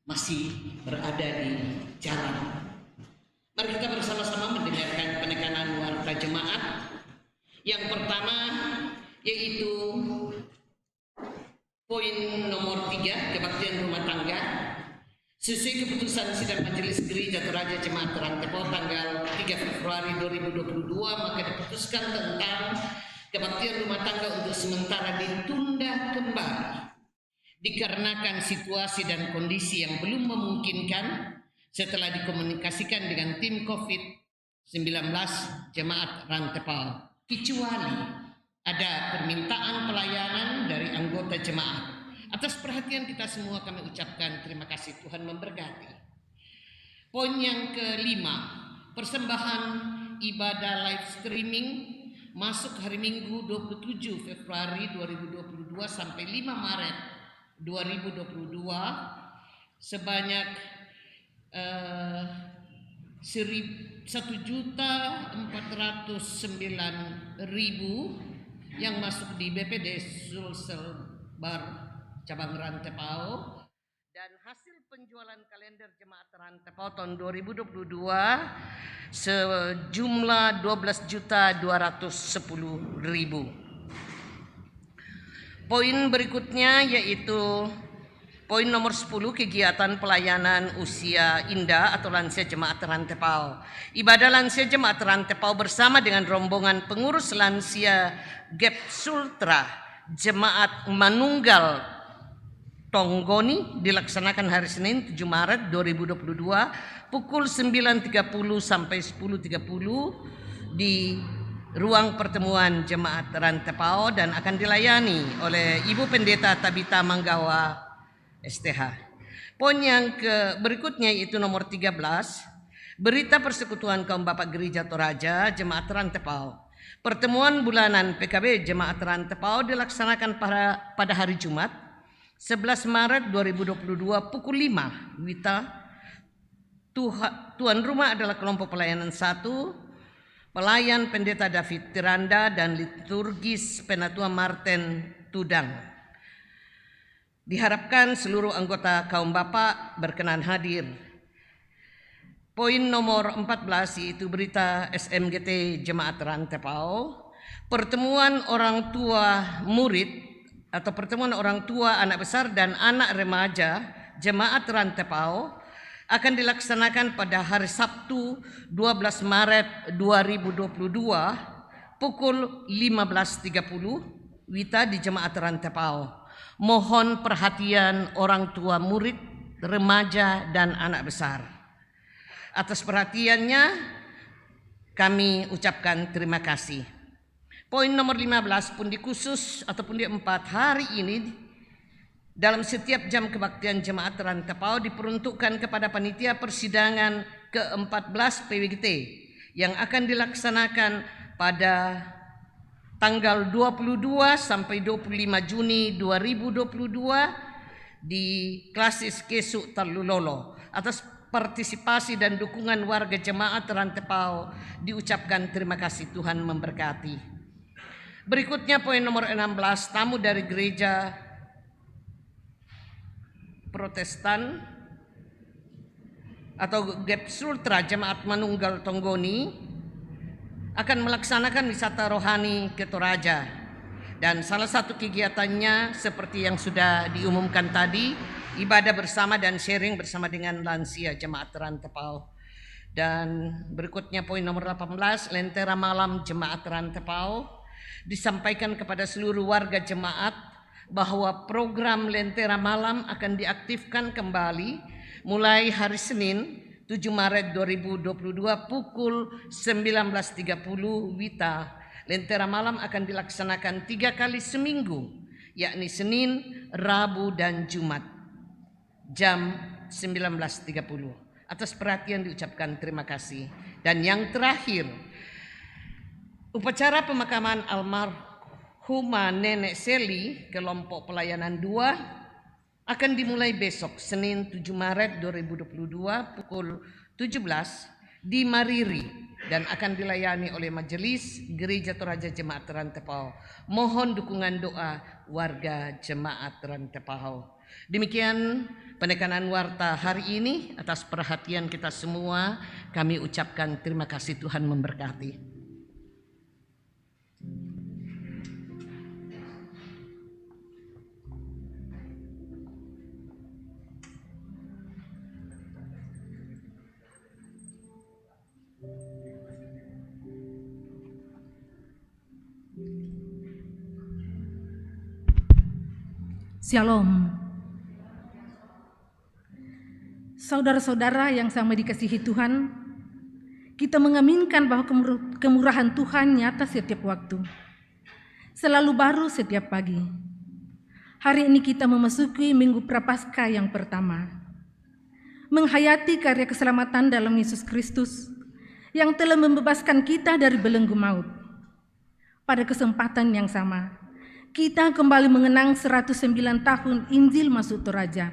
masih berada di jalan. Mari kita bersama-sama mendengarkan penekanan warta jemaat. Yang pertama yaitu poin nomor 3, kebaktian rumah tangga. Sesuai keputusan Sidang Majelis Gereja Toraja Jemaat Rantepao tanggal 3 Februari 2022, maka diputuskan tentang kebaktian rumah tangga untuk sementara ditunda kembali dikarenakan situasi dan kondisi yang belum memungkinkan setelah dikomunikasikan dengan tim COVID-19 Jemaat Rantepao, kecuali ada permintaan pelayanan dari anggota jemaat. Atas perhatian kita semua kami ucapkan terima kasih, Tuhan memberkati. Poin yang kelima, persembahan ibadah live streaming masuk hari Minggu 27 Februari 2022 sampai 5 Maret 2022 sebanyak 1.409.000 yang masuk di BPD Sulselbar Cabang Rantepao, dan hasil penjualan kalender Jemaat Rantepao tahun 2022 sejumlah 12.210.000. Poin berikutnya yaitu poin nomor 10, kegiatan pelayanan usia indah atau lansia Jemaat Rantepao. Ibadah lansia Jemaat Rantepao bersama dengan rombongan pengurus lansia Gap Sultra Jemaat Manunggal Tonggoni dilaksanakan hari Senin 7 Maret 2022 pukul 9.30 sampai 10.30 di ruang pertemuan Jemaat Rantepao dan akan dilayani oleh Ibu Pendeta Tabita Manggawa STH. Poin yang berikutnya yaitu nomor 13, berita persekutuan kaum Bapak Gereja Toraja Jemaat Rantepao. Pertemuan bulanan PKB Jemaat Rantepao dilaksanakan pada hari Jumat 11 Maret 2022 pukul 5 WITA. Tuan rumah adalah kelompok pelayanan 1, pelayan Pendeta David Tiranda dan liturgis Penatua Martin Tudang. Diharapkan seluruh anggota kaum bapak berkenan hadir. Poin nomor 14 yaitu berita SMGT Jemaat Rantepao. Pertemuan orang tua murid atau pertemuan orang tua, anak besar dan anak remaja Jemaat Rantepao akan dilaksanakan pada hari Sabtu 12 Maret 2022 pukul 15.30 WITA di Jemaat Rantepao. Mohon perhatian orang tua murid, remaja dan anak besar. Atas perhatiannya kami ucapkan terima kasih. Poin nomor 15, pundi khusus atau pundi 4 hari ini dalam setiap jam kebaktian Jemaat Rantepao diperuntukkan kepada panitia persidangan ke-14 PWGT yang akan dilaksanakan pada tanggal 22 sampai 25 Juni 2022 di Klasis Kesuk Talulolo. Atas partisipasi dan dukungan warga Jemaat Rantepao diucapkan terima kasih, Tuhan memberkati. Berikutnya poin nomor 16, tamu dari gereja Protestan atau Gap Sultra Jemaat Manunggal Tonggoni akan melaksanakan wisata rohani ke Toraja, dan salah satu kegiatannya seperti yang sudah diumumkan tadi, ibadah bersama dan sharing bersama dengan lansia Jemaat Rantepao. Dan berikutnya poin nomor 18, lentera malam Jemaat Rantepao. Disampaikan kepada seluruh warga jemaat bahwa program lentera malam akan diaktifkan kembali mulai hari Senin 7 Maret 2022 pukul 19.30 WITA. Lentera malam akan dilaksanakan 3 kali seminggu, yakni Senin, Rabu dan Jumat jam 19.30. Atas perhatian diucapkan terima kasih. Dan yang terakhir, upacara pemakaman almarhumah Nenek Seli kelompok pelayanan 2 akan dimulai besok Senin 7 Maret 2022 pukul 17 di Mariri dan akan dilayani oleh Majelis Gereja Toraja Jemaat Rantepao. Mohon dukungan doa warga Jemaat Rantepao. Demikian penekanan warta hari ini. Atas perhatian kita semua, kami ucapkan terima kasih. Tuhan memberkati. Shalom. Saudara-saudara yang sama dikasihi Tuhan, kita mengaminkan bahwa kemurahan Tuhan nyata setiap waktu, selalu baru setiap pagi. Hari ini kita memasuki Minggu Prapaskah yang pertama, menghayati karya keselamatan dalam Yesus Kristus yang telah membebaskan kita dari belenggu maut. Pada kesempatan yang sama, kita kembali mengenang 109 tahun Injil masuk Toraja.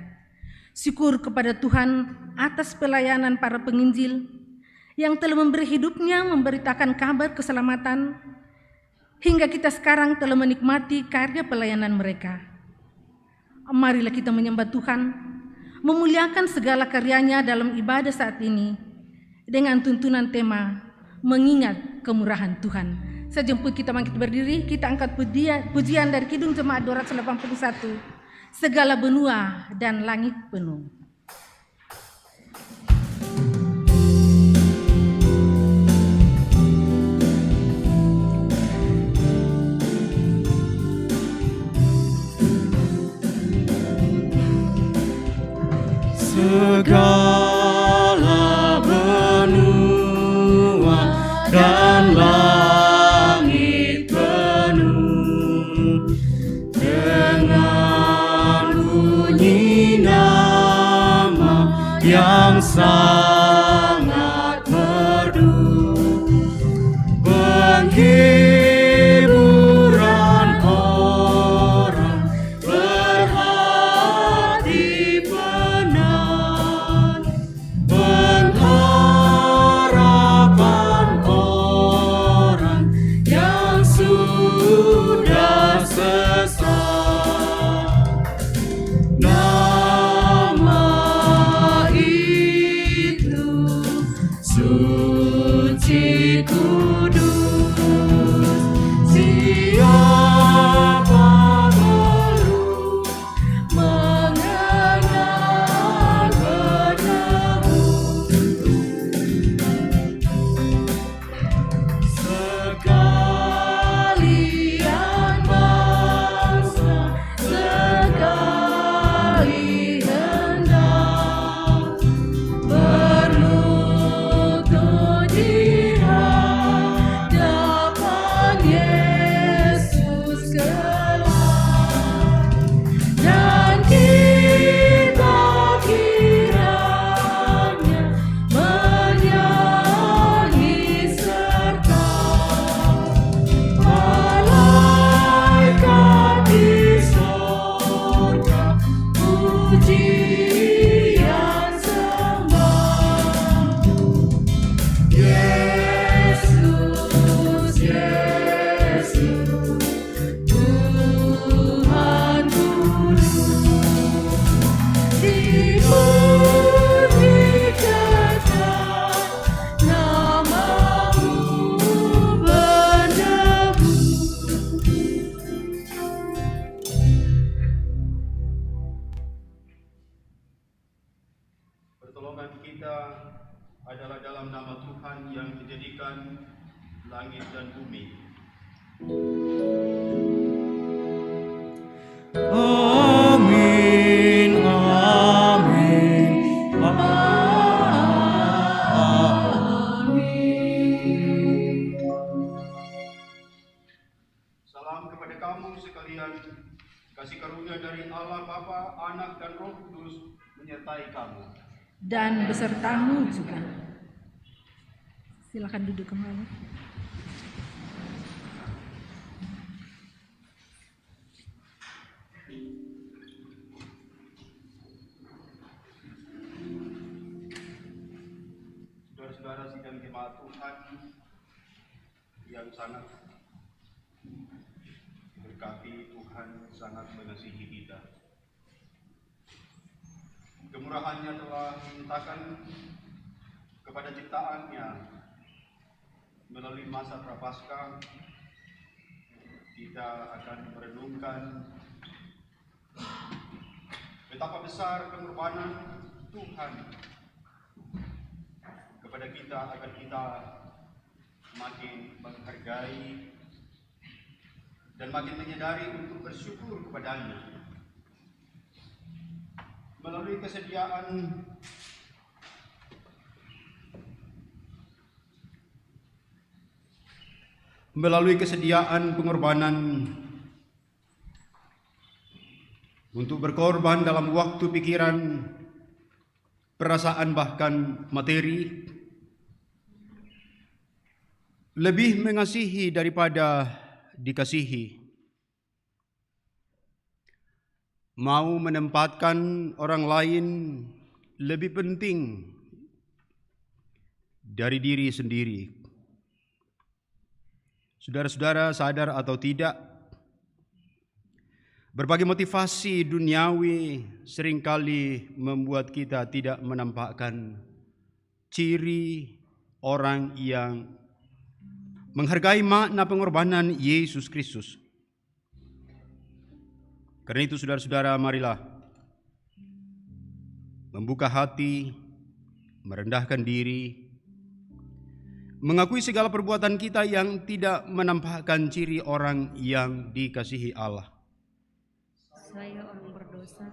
Syukur kepada Tuhan atas pelayanan para penginjil yang telah memberi hidupnya memberitakan kabar keselamatan, hingga kita sekarang telah menikmati karya pelayanan mereka. Marilah kita menyembah Tuhan, memuliakan segala karyanya dalam ibadah saat ini dengan tuntunan tema mengingat kemurahan Tuhan. Sejemput kita bangkit berdiri, kita angkat pujian dari Kidung Jemaat 281, segala benua dan langit penuh. Segala benua dan langit penuh dengan bunyi nama yang sangat merdu, penghiburan orang berhati penat, pengharapan orang yang sudah sesat. Nama itu suci kudus, siapa baru mengenal penebus. Sekalian bangsa, sekali hendak berlutut di hadapan Yesus kelak, dan kita kiranya menyanyi serta malaikat di sorga pujian sembah. Yesus, Yesus, Tuhan kudus, dimuliakan namamu menebus. Pertolongan kita adalah dalam nama Tuhan yang menjadikan langit dan bumi. Amin, amin, amin. Salam kepada kamu sekalian. Kasih karunia dari Allah Bapa, Anak dan Roh Kudus menyertai kamu. Dan besertamu juga. Silakan duduk kembali. Saudara-saudara sidang jemaat Tuhan yang sangat berkati, Tuhan sangat mengasihi kita. Kemurahannya telah dinyatakan kepada ciptaannya melalui masa Prapaskah. Kita akan merenungkan betapa besar pengorbanan Tuhan kepada kita agar kita makin menghargai dan makin menyadari untuk bersyukur kepadanya. Melalui kesediaan pengorbanan untuk berkorban dalam waktu, pikiran, perasaan, bahkan materi, lebih mengasihi daripada dikasihi, mau menempatkan orang lain lebih penting dari diri sendiri. Saudara-saudara, sadar atau tidak, berbagai motivasi duniawi seringkali membuat kita tidak menampakkan ciri orang yang menghargai makna pengorbanan Yesus Kristus. Karena itu saudara-saudara, marilah membuka hati, merendahkan diri, mengakui segala perbuatan kita yang tidak menampakkan ciri orang yang dikasihi Allah. Saya orang berdosa,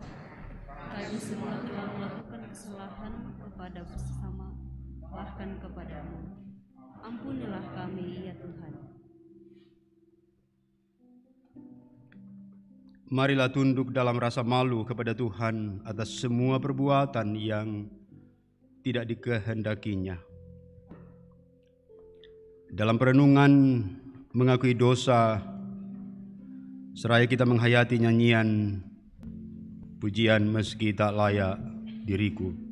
kami semua telah melakukan kesalahan kepada sesama, bahkan kepadamu. Ampunilah kami, ya Tuhan. Marilah tunduk dalam rasa malu kepada Tuhan atas semua perbuatan yang tidak dikehendakinya. Dalam perenungan mengakui dosa, seraya kita menghayati nyanyian pujian meski tak layak diriku.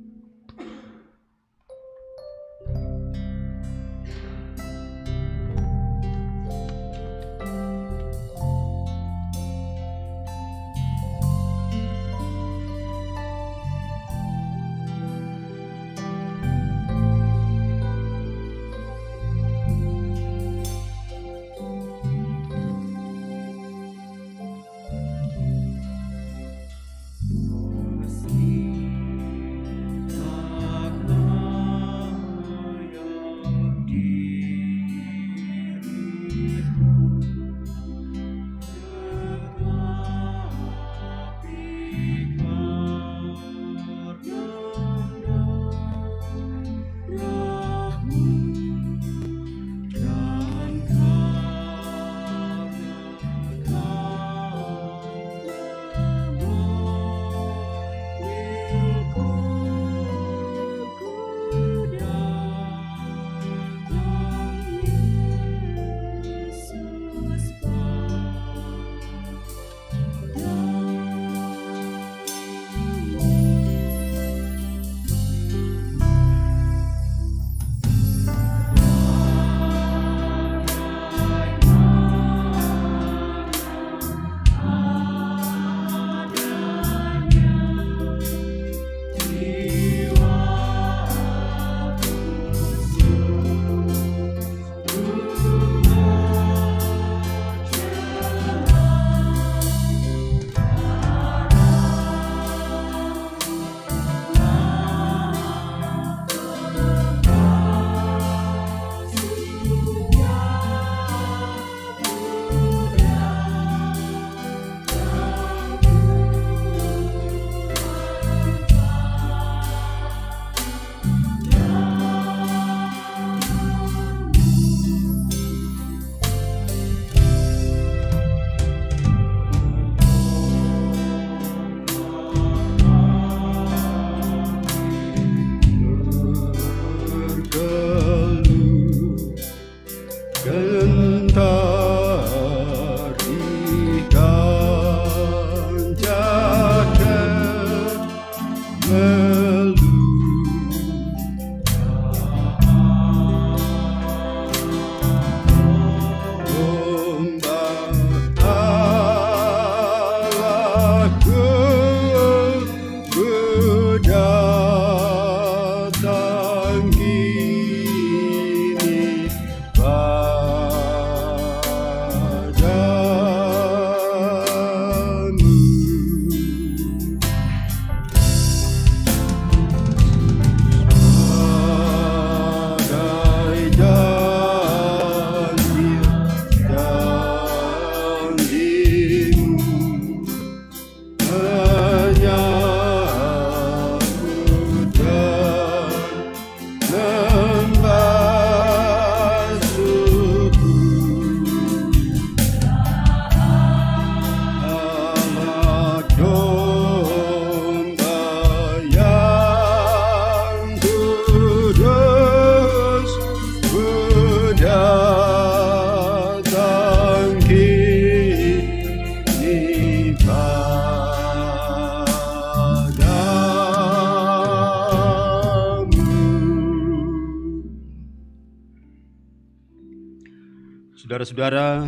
Saudara-saudara,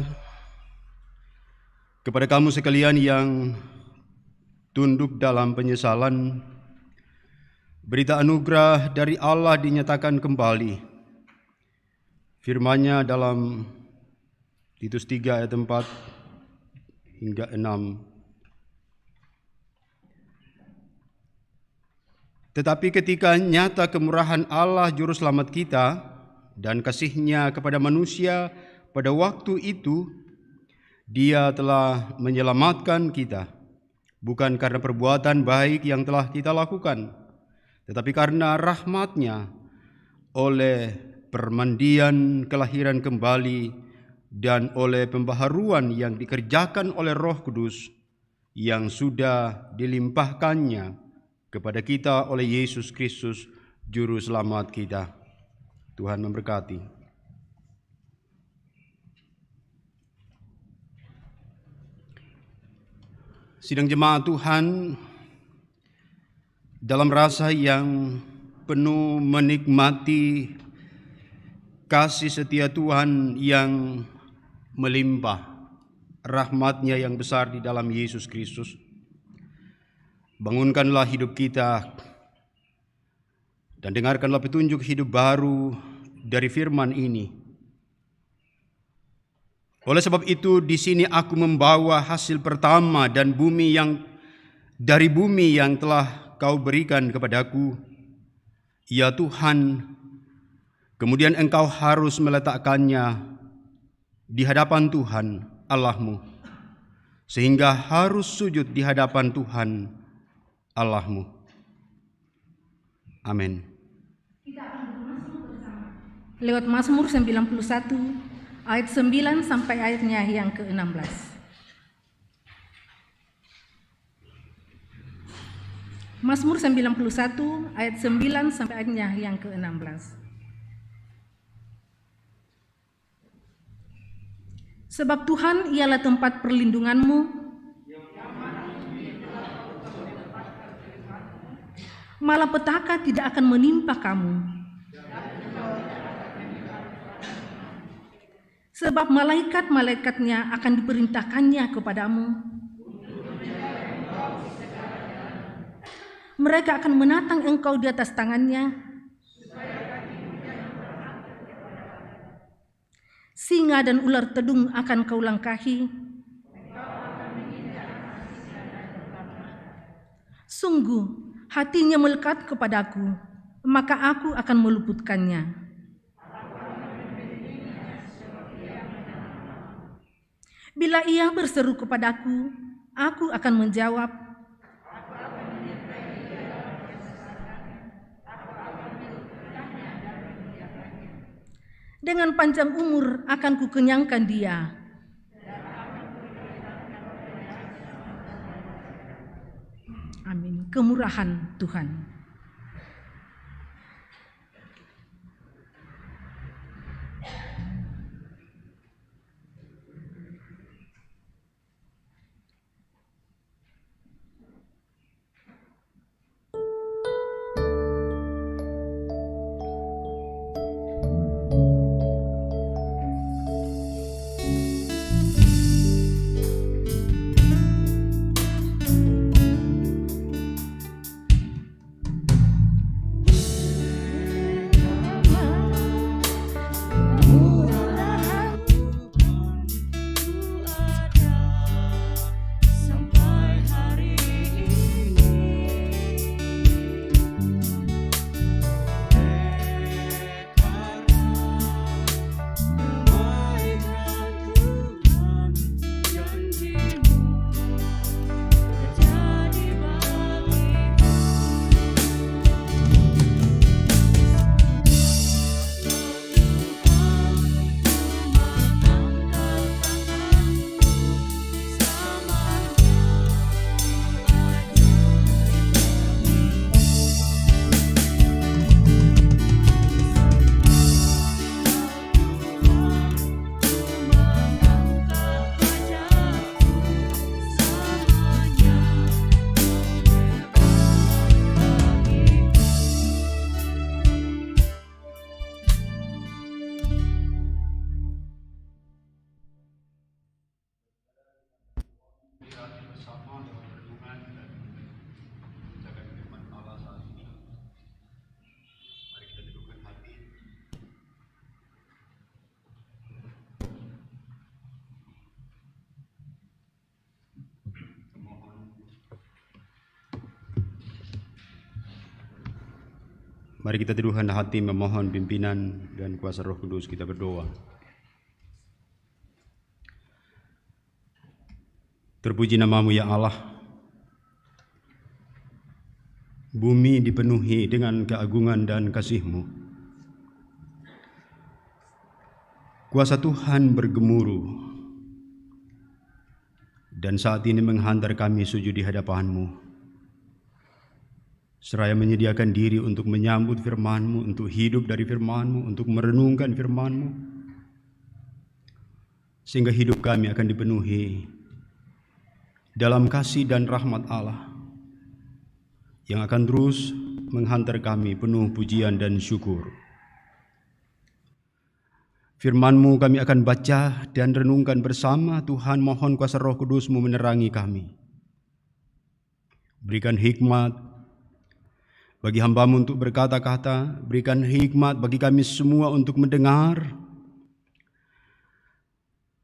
kepada kamu sekalian yang tunduk dalam penyesalan, berita anugerah dari Allah dinyatakan kembali. Firman-Nya dalam Titus 3 ayat 4 hingga 6. Tetapi ketika nyata kemurahan Allah Juru Selamat kita dan kasih-Nya kepada manusia pada waktu itu, Dia telah menyelamatkan kita, bukan karena perbuatan baik yang telah kita lakukan, tetapi karena rahmat-Nya oleh permandian kelahiran kembali dan oleh pembaharuan yang dikerjakan oleh Roh Kudus yang sudah dilimpahkan-Nya kepada kita oleh Yesus Kristus, Juru Selamat kita. Tuhan memberkati. Sidang jemaat Tuhan, dalam rasa yang penuh menikmati kasih setia Tuhan yang melimpah, rahmat-Nya yang besar di dalam Yesus Kristus, bangunkanlah hidup kita dan dengarkanlah petunjuk hidup baru dari firman ini. Oleh sebab itu, di sini aku membawa hasil pertama dan dari bumi yang telah Kau berikan kepadaku, ya Tuhan. Kemudian Engkau harus meletakkannya di hadapan Tuhan Allahmu, sehingga harus sujud di hadapan Tuhan Allahmu. Amin. Lewat Mazmur 91 ayat 9 sampai ayatnya yang ke-16. Mazmur 91 ayat 9 sampai ayatnya yang ke-16. Sebab Tuhan ialah tempat perlindunganmu, malapetaka tidak akan menimpa kamu. Sebab malaikat-malaikatnya akan diperintahkannya kepadamu. Mereka akan menatang engkau di atas tangannya. Singa dan ular tedung akan kau langkahi. Sungguh, hatinya melekat kepadaku, maka aku akan meluputkannya. Bila ia berseru kepadaku, aku akan menjawab. Dengan panjang umur akan kukenyangkan dia. Amin. Kemurahan Tuhan. Mari kita teduhkan hati memohon pimpinan dan kuasa Roh Kudus. Kita berdoa. Terpuji namamu ya Allah. Bumi dipenuhi dengan keagungan dan kasih-Mu. Kuasa Tuhan bergemuruh dan saat ini menghantar kami sujud di hadapan-Mu. Seraya menyediakan diri untuk menyambut firman-Mu, untuk hidup dari firman-Mu, untuk merenungkan firman-Mu, sehingga hidup kami akan dipenuhi dalam kasih dan rahmat Allah yang akan terus menghantar kami penuh pujian dan syukur. Firman-Mu kami akan baca dan renungkan bersama. Tuhan, mohon kuasa Roh Kudus-Mu menerangi kami. Berikan hikmat bagi hamba-Mu untuk berkata-kata, berikan hikmat bagi kami semua untuk mendengar,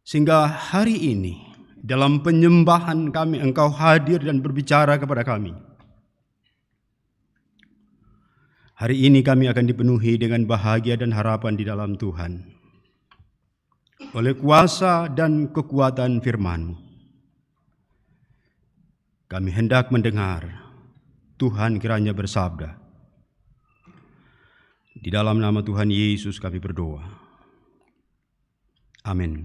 sehingga hari ini dalam penyembahan kami Engkau hadir dan berbicara kepada kami. Hari ini kami akan dipenuhi dengan bahagia dan harapan di dalam Tuhan, oleh kuasa dan kekuatan firman-Mu. Kami hendak mendengar. Tuhan kiranya bersabda. Di dalam nama Tuhan Yesus kami berdoa. Amin.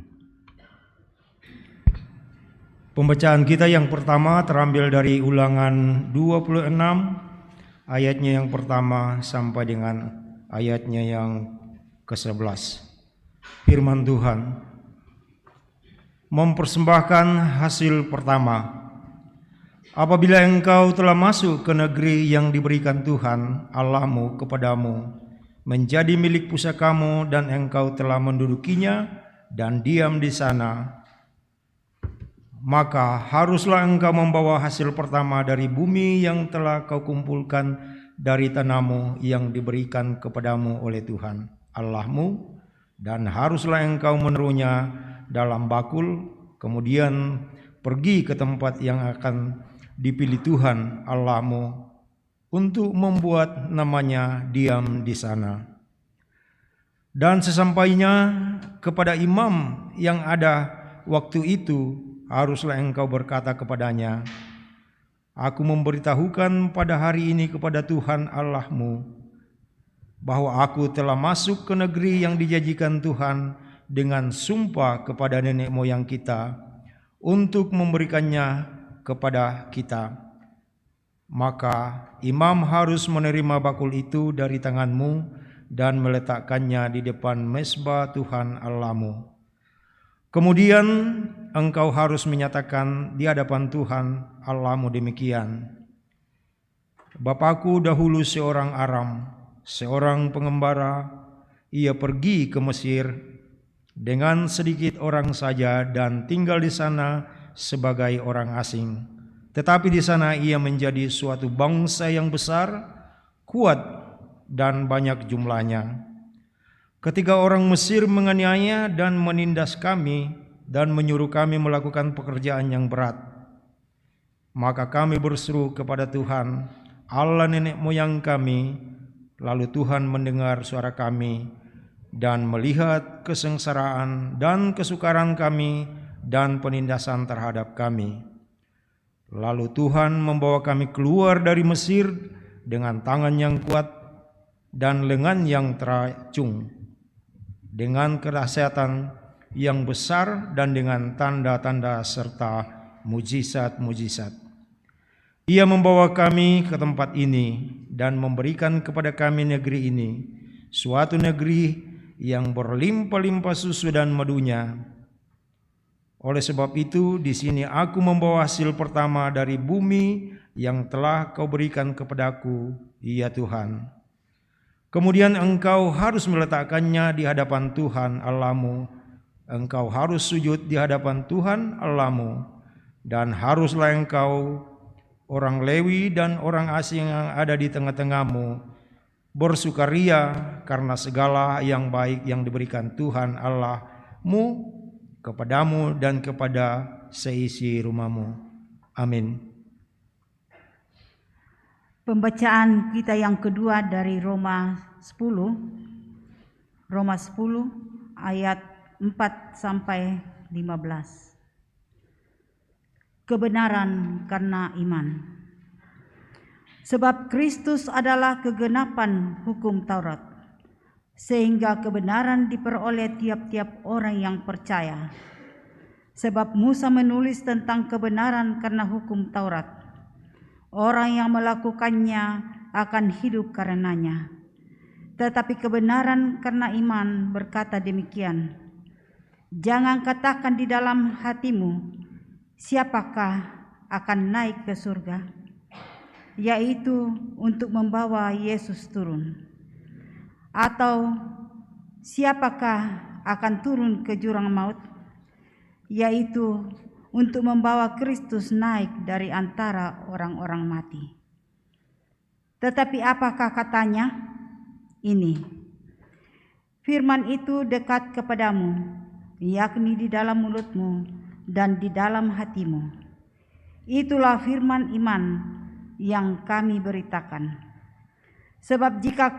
Pembacaan kita yang pertama terambil dari Ulangan 26, ayatnya yang pertama sampai dengan ayatnya yang ke-11. Firman Tuhan, mempersembahkan hasil pertama. Apabila engkau telah masuk ke negeri yang diberikan Tuhan Allah-Mu kepadamu, menjadi milik pusakamu, dan engkau telah mendudukinya dan diam di sana, maka haruslah engkau membawa hasil pertama dari bumi yang telah kau kumpulkan dari tanahmu yang diberikan kepadamu oleh Tuhan Allah-Mu, dan haruslah engkau menaruhnya dalam bakul, kemudian pergi ke tempat yang akan dipilih Tuhan Allah-Mu untuk membuat namanya diam di sana. Dan sesampainya kepada imam yang ada waktu itu, haruslah engkau berkata kepadanya, aku memberitahukan pada hari ini kepada Tuhan Allah-Mu bahwa aku telah masuk ke negeri yang dijanjikan Tuhan dengan sumpah kepada nenek moyang kita untuk memberikannya kepada kita. Maka imam harus menerima bakul itu dari tanganmu dan meletakkannya di depan mezbah Tuhan Allah-Mu. Kemudian engkau harus menyatakan di hadapan Tuhan Allah-Mu demikian, Bapakku dahulu seorang Aram, seorang pengembara, ia pergi ke Mesir dengan sedikit orang saja dan tinggal di sana sebagai orang asing. Tetapi di sana ia menjadi suatu bangsa yang besar, kuat dan banyak jumlahnya. Ketika orang Mesir menganiaya dan menindas kami dan menyuruh kami melakukan pekerjaan yang berat, maka kami berseru kepada Tuhan Allah nenek moyang kami, lalu Tuhan mendengar suara kami dan melihat kesengsaraan dan kesukaran kami dan penindasan terhadap kami. Lalu Tuhan membawa kami keluar dari Mesir dengan tangan yang kuat dan lengan yang teracung, dengan kedahsyatan yang besar dan dengan tanda-tanda serta mujizat-mujizat. Ia membawa kami ke tempat ini dan memberikan kepada kami negeri ini, suatu negeri yang berlimpah-limpah susu dan madunya. Oleh sebab itu, di sini aku membawa hasil pertama dari bumi yang telah kau berikan kepadaku, ya Tuhan. Kemudian engkau harus meletakkannya di hadapan Tuhan Allah-Mu. Engkau harus sujud di hadapan Tuhan Allah-Mu, dan haruslah engkau, orang Lewi dan orang asing yang ada di tengah-tengahmu, bersukaria karena segala yang baik yang diberikan Tuhan Allah-Mu kepadamu dan kepada seisi rumahmu. Amin. Pembacaan kita yang kedua dari Roma 10 ayat 4 sampai 15. Kebenaran karena iman. Sebab Kristus adalah kegenapan hukum Taurat, sehingga kebenaran diperoleh tiap-tiap orang yang percaya. Sebab Musa menulis tentang kebenaran karena hukum Taurat. Orang yang melakukannya akan hidup karenanya. Tetapi kebenaran karena iman berkata demikian, jangan katakan di dalam hatimu, siapakah akan naik ke surga, yaitu untuk membawa Yesus turun, atau siapakah akan turun ke jurang maut, yaitu untuk membawa Kristus naik dari antara orang-orang mati. Tetapi apakah katanya? Ini, firman itu dekat kepadamu, yakni di dalam mulutmu dan di dalam hatimu. Itulah firman iman yang kami beritakan. Sebab jika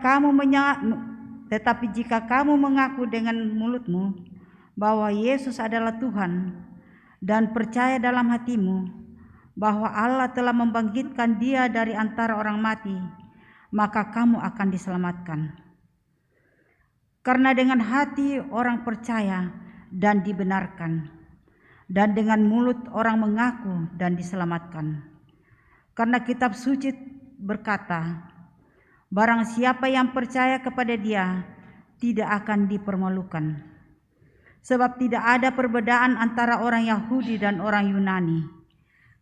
kamu mengaku dengan mulutmu bahwa Yesus adalah Tuhan, dan percaya dalam hatimu bahwa Allah telah membangkitkan Dia dari antara orang mati, maka kamu akan diselamatkan. Karena dengan hati orang percaya dan dibenarkan, dan dengan mulut orang mengaku dan diselamatkan. Karena kitab suci berkata, barang siapa yang percaya kepada Dia tidak akan dipermalukan. Sebab tidak ada perbedaan antara orang Yahudi dan orang Yunani,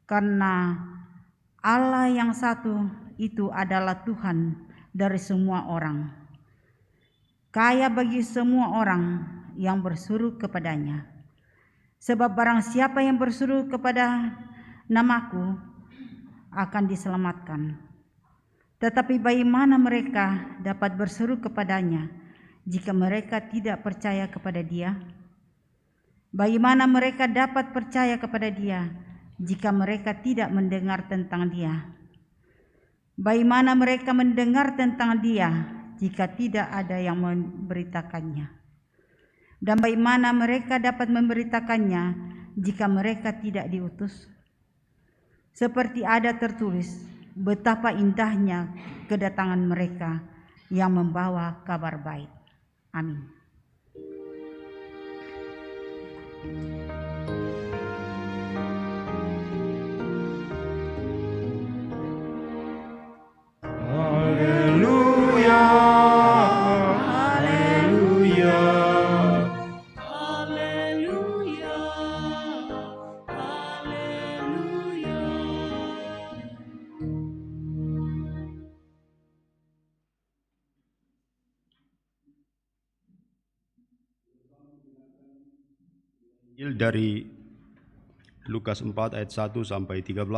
karena Allah yang satu itu adalah Tuhan dari semua orang, kaya bagi semua orang yang berseru kepadanya. Sebab barang siapa yang berseru kepada namaku akan diselamatkan. Tetapi bagaimana mereka dapat berseru kepadanya jika mereka tidak percaya kepada Dia? Bagaimana mereka dapat percaya kepada Dia jika mereka tidak mendengar tentang Dia? Bagaimana mereka mendengar tentang Dia jika tidak ada yang memberitakannya? Dan bagaimana mereka dapat memberitakannya jika mereka tidak diutus? Seperti ada tertulis, betapa indahnya kedatangan mereka yang membawa kabar baik. Amin. Haleluya, haleluya. Haleluya, haleluya. Injil dari Lukas 4 ayat 1 sampai 13,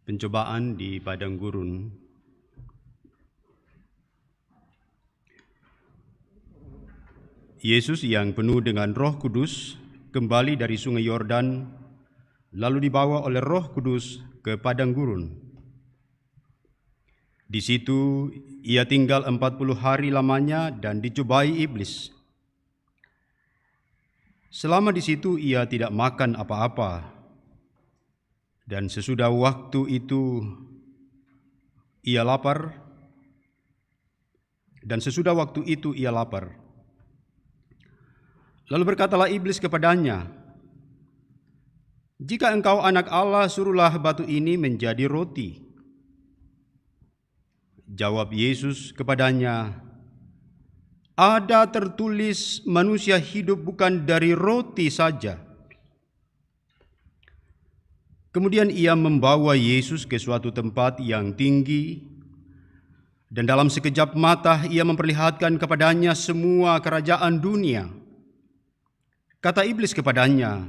pencobaan di padang gurun. Yesus yang penuh dengan Roh Kudus kembali dari sungai Yordan, lalu dibawa oleh Roh Kudus ke padang gurun. Di situ ia tinggal 40 hari lamanya dan dicobai iblis. Selama di situ ia tidak makan apa-apa, dan sesudah waktu itu ia lapar. Lalu berkatalah iblis kepadanya, jika engkau anak Allah, suruhlah batu ini menjadi roti. Jawab Yesus kepadanya, ada tertulis, manusia hidup bukan dari roti saja. Kemudian ia membawa Yesus ke suatu tempat yang tinggi, dan dalam sekejap mata ia memperlihatkan kepadanya semua kerajaan dunia. Kata iblis kepadanya,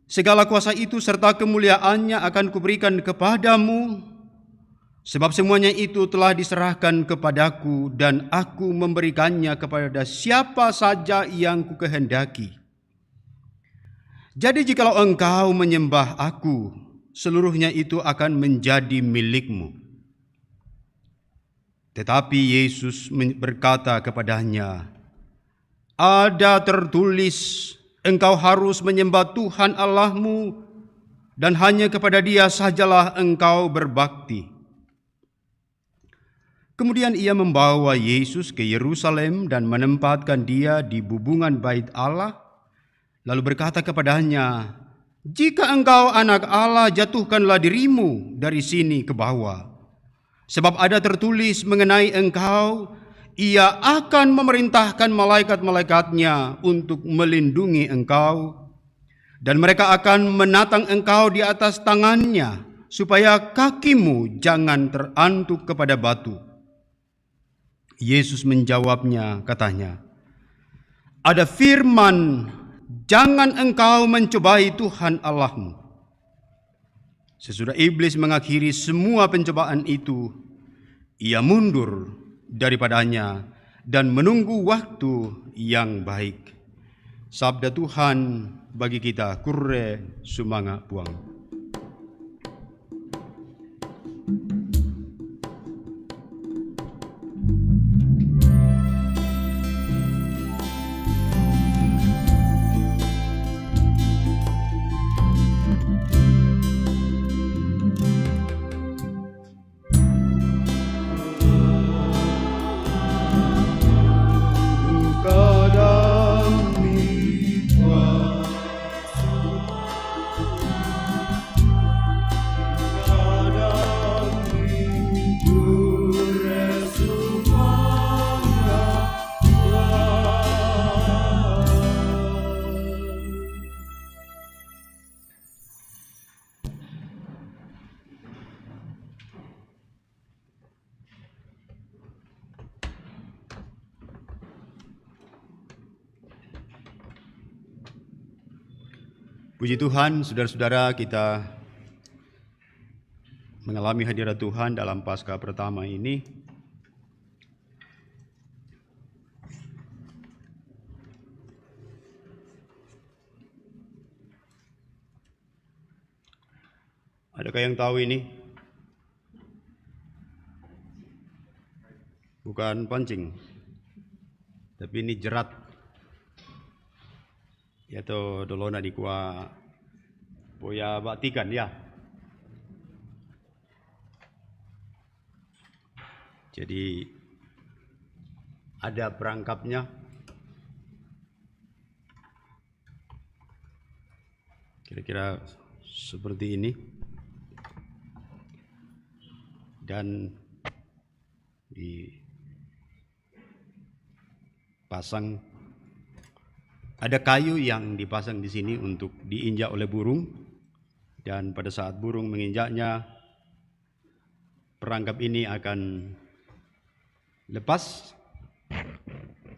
segala kuasa itu serta kemuliaannya akan kuberikan kepadamu, sebab semuanya itu telah diserahkan kepadaku, dan aku memberikannya kepada siapa saja yang kukehendaki. Jadi jikalau engkau menyembah aku, seluruhnya itu akan menjadi milikmu. Tetapi Yesus berkata kepadanya, ada tertulis, engkau harus menyembah Tuhan Allahmu dan hanya kepada Dia sajalah engkau berbakti. Kemudian ia membawa Yesus ke Yerusalem dan menempatkan Dia di bubungan bait Allah, lalu berkata kepadanya, jika engkau anak Allah, jatuhkanlah dirimu dari sini ke bawah. Sebab ada tertulis mengenai engkau, Ia akan memerintahkan malaikat-malaikatnya untuk melindungi engkau, dan mereka akan menatang engkau di atas tangannya, supaya kakimu jangan terantuk kepada batu. Yesus menjawabnya, katanya, ada firman, jangan engkau mencobai Tuhan Allahmu. Sesudah iblis mengakhiri semua pencobaan itu, ia mundur daripadanya dan menunggu waktu yang baik. Sabda Tuhan bagi kita, kurre sumanga puang. Puji Tuhan, saudara-saudara, kita mengalami hadirat Tuhan dalam Paskah pertama ini. Adakah yang tahu ini? Bukan pancing, tapi ini jerat. Yaitu dolona di kuah boya batikan ya. Jadi ada perangkapnya. Kira-kira seperti ini. Dan dipasang. Ada kayu yang dipasang di sini untuk diinjak oleh burung, dan pada saat burung menginjaknya, perangkap ini akan lepas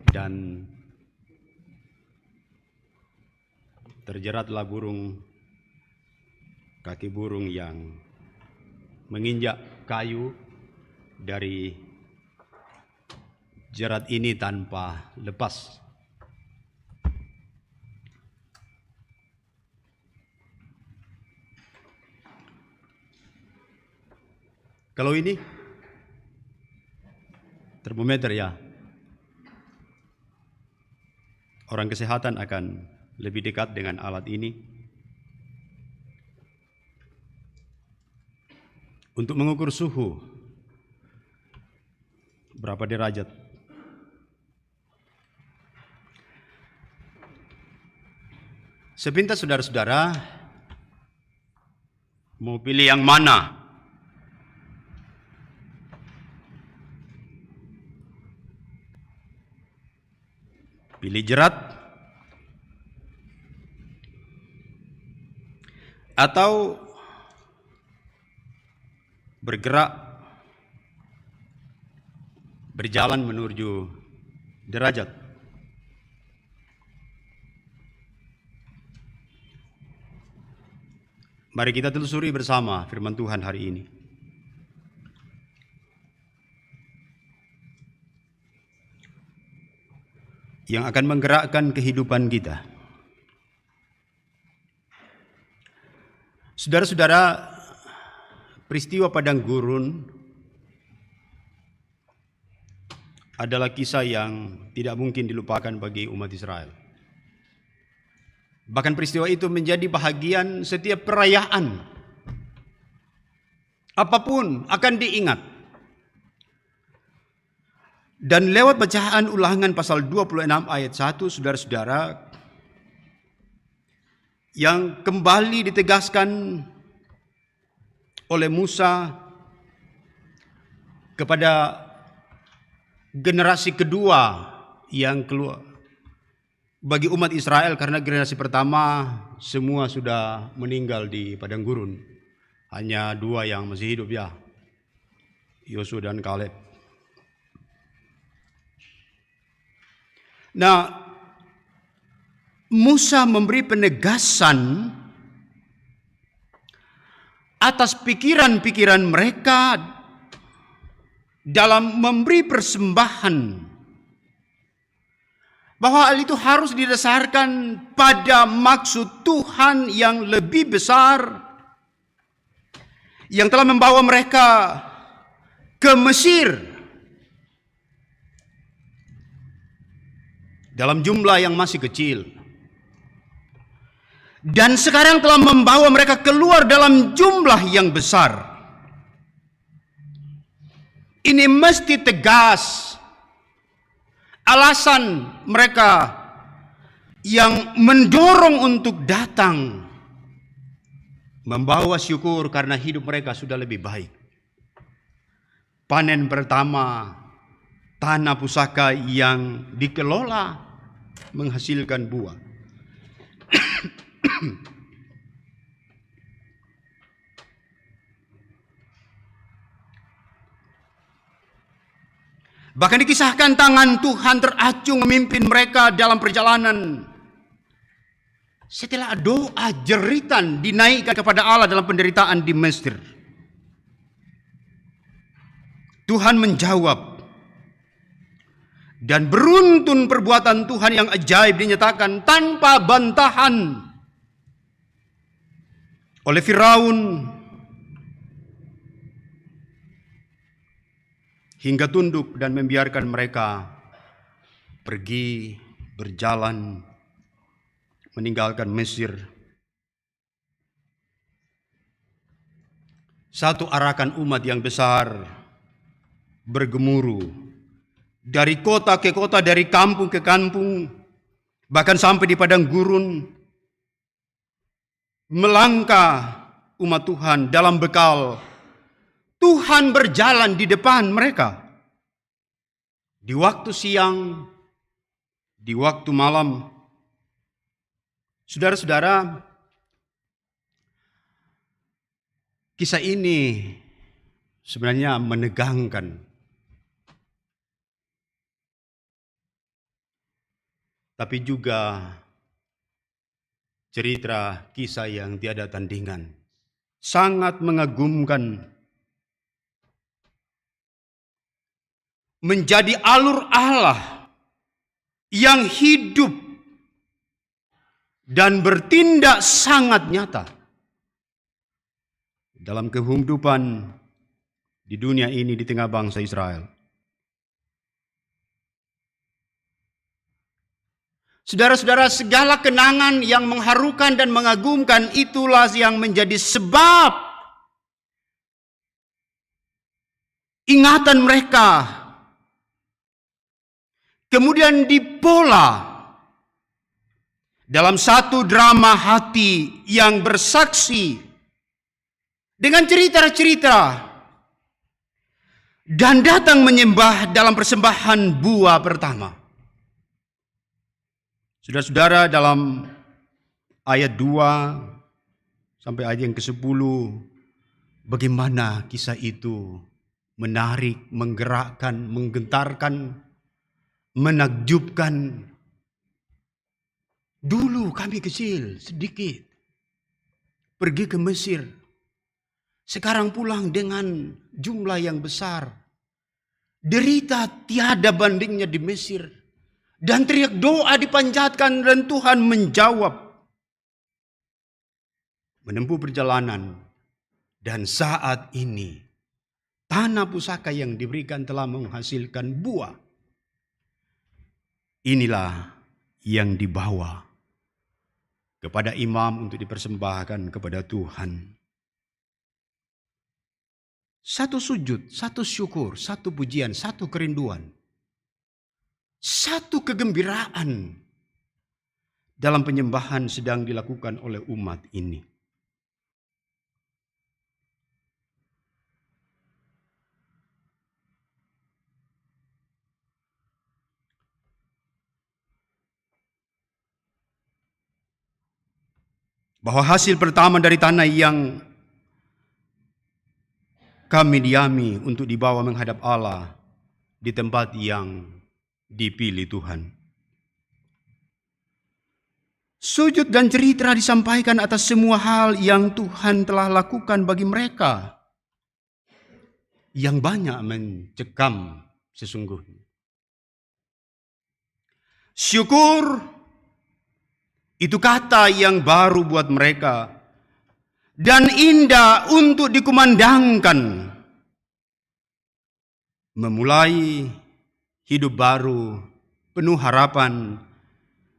dan terjeratlah burung, kaki burung yang menginjak kayu dari jerat ini tanpa lepas. Kalau ini termometer ya, orang kesehatan akan lebih dekat dengan alat ini untuk mengukur suhu berapa derajat. Sepintas saudara-saudara mau pilih yang mana? Pilih jerat atau bergerak berjalan menuju derajat. Mari kita telusuri bersama firman Tuhan hari ini. Yang akan menggerakkan kehidupan kita. Saudara-saudara, peristiwa padang gurun adalah kisah yang tidak mungkin dilupakan bagi umat Israel. Bahkan peristiwa itu menjadi bahagian setiap perayaan. Apapun akan diingat. Dan lewat bacaan Ulangan pasal 26 ayat 1, saudara-saudara, yang kembali ditegaskan oleh Musa kepada generasi kedua yang keluar bagi umat Israel, karena generasi pertama semua sudah meninggal di padang gurun. Hanya 2 yang masih hidup, ya, Yosua dan Kaleb. Nah, Musa memberi penegasan atas pikiran-pikiran mereka dalam memberi persembahan, bahwa hal itu harus didasarkan pada maksud Tuhan yang lebih besar yang telah membawa mereka ke Mesir dalam jumlah yang masih kecil, dan sekarang telah membawa mereka keluar dalam jumlah yang besar. Ini mesti tegas alasan mereka yang mendorong untuk datang, membawa syukur karena hidup mereka sudah lebih baik. Panen pertama, tanah pusaka yang dikelola menghasilkan buah. Bahkan dikisahkan tangan Tuhan teracung memimpin mereka dalam perjalanan. Setelah doa jeritan dinaikkan kepada Allah dalam penderitaan di Mesir, Tuhan menjawab, dan beruntun perbuatan Tuhan yang ajaib dinyatakan tanpa bantahan oleh Firaun, hingga tunduk dan membiarkan mereka pergi berjalan meninggalkan Mesir. Satu arahkan umat yang besar bergemuruh dari kota ke kota, dari kampung ke kampung, bahkan sampai di padang gurun, melangkah umat Tuhan dalam bekal. Tuhan berjalan di depan mereka di waktu siang, di waktu malam. Saudara-saudara, kisah ini sebenarnya menegangkan, tapi juga cerita kisah yang tiada tandingan, sangat mengagumkan, menjadi alur Allah yang hidup dan bertindak sangat nyata dalam kehidupan di dunia ini di tengah bangsa Israel. Saudara-saudara, segala kenangan yang mengharukan dan mengagumkan itulah yang menjadi sebab ingatan mereka kemudian dipola dalam satu drama hati yang bersaksi dengan cerita-cerita dan datang menyembah dalam persembahan buah pertama. Saudara-saudara, dalam ayat 2 sampai ayat yang ke-10, bagaimana kisah itu menarik, menggerakkan, menggentarkan, menakjubkan. Dulu kami kecil, sedikit, pergi ke Mesir. Sekarang pulang dengan jumlah yang besar. Derita tiada bandingnya di Mesir. Dan teriak doa dipanjatkan dan Tuhan menjawab. menempuh perjalanan, dan saat ini tanah pusaka yang diberikan telah menghasilkan buah. Inilah yang dibawa kepada imam untuk dipersembahkan kepada Tuhan. Satu sujud, satu syukur, satu pujian, satu kerinduan, satu kegembiraan dalam penyembahan sedang dilakukan oleh umat ini. Bahwa hasil pertama dari tanah yang kami diami untuk dibawa menghadap Allah di tempat yang dipilih Tuhan. Sujud dan cerita disampaikan atas semua hal yang Tuhan telah lakukan bagi mereka yang banyak mencekam sesungguhnya. Syukur itu kata yang baru buat mereka dan indah untuk dikumandangkan. Memulai hidup baru, penuh harapan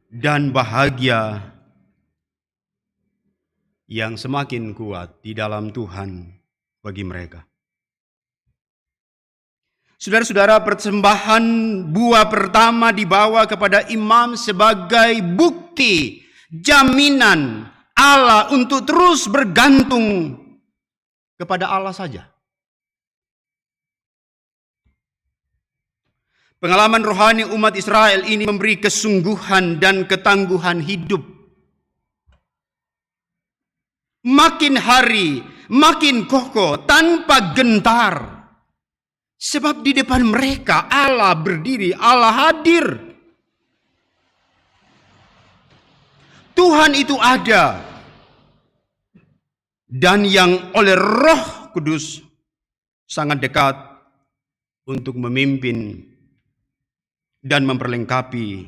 dan bahagia yang semakin kuat di dalam Tuhan bagi mereka. Saudara-saudara, persembahan buah pertama dibawa kepada imam sebagai bukti jaminan Allah untuk terus bergantung kepada Allah saja. Pengalaman rohani umat Israel ini memberi kesungguhan dan ketangguhan hidup. Makin hari, makin kokoh, tanpa gentar. Sebab di depan mereka Allah berdiri, Allah hadir. Tuhan itu ada. Dan yang oleh Roh Kudus sangat dekat untuk memimpin dan memperlengkapi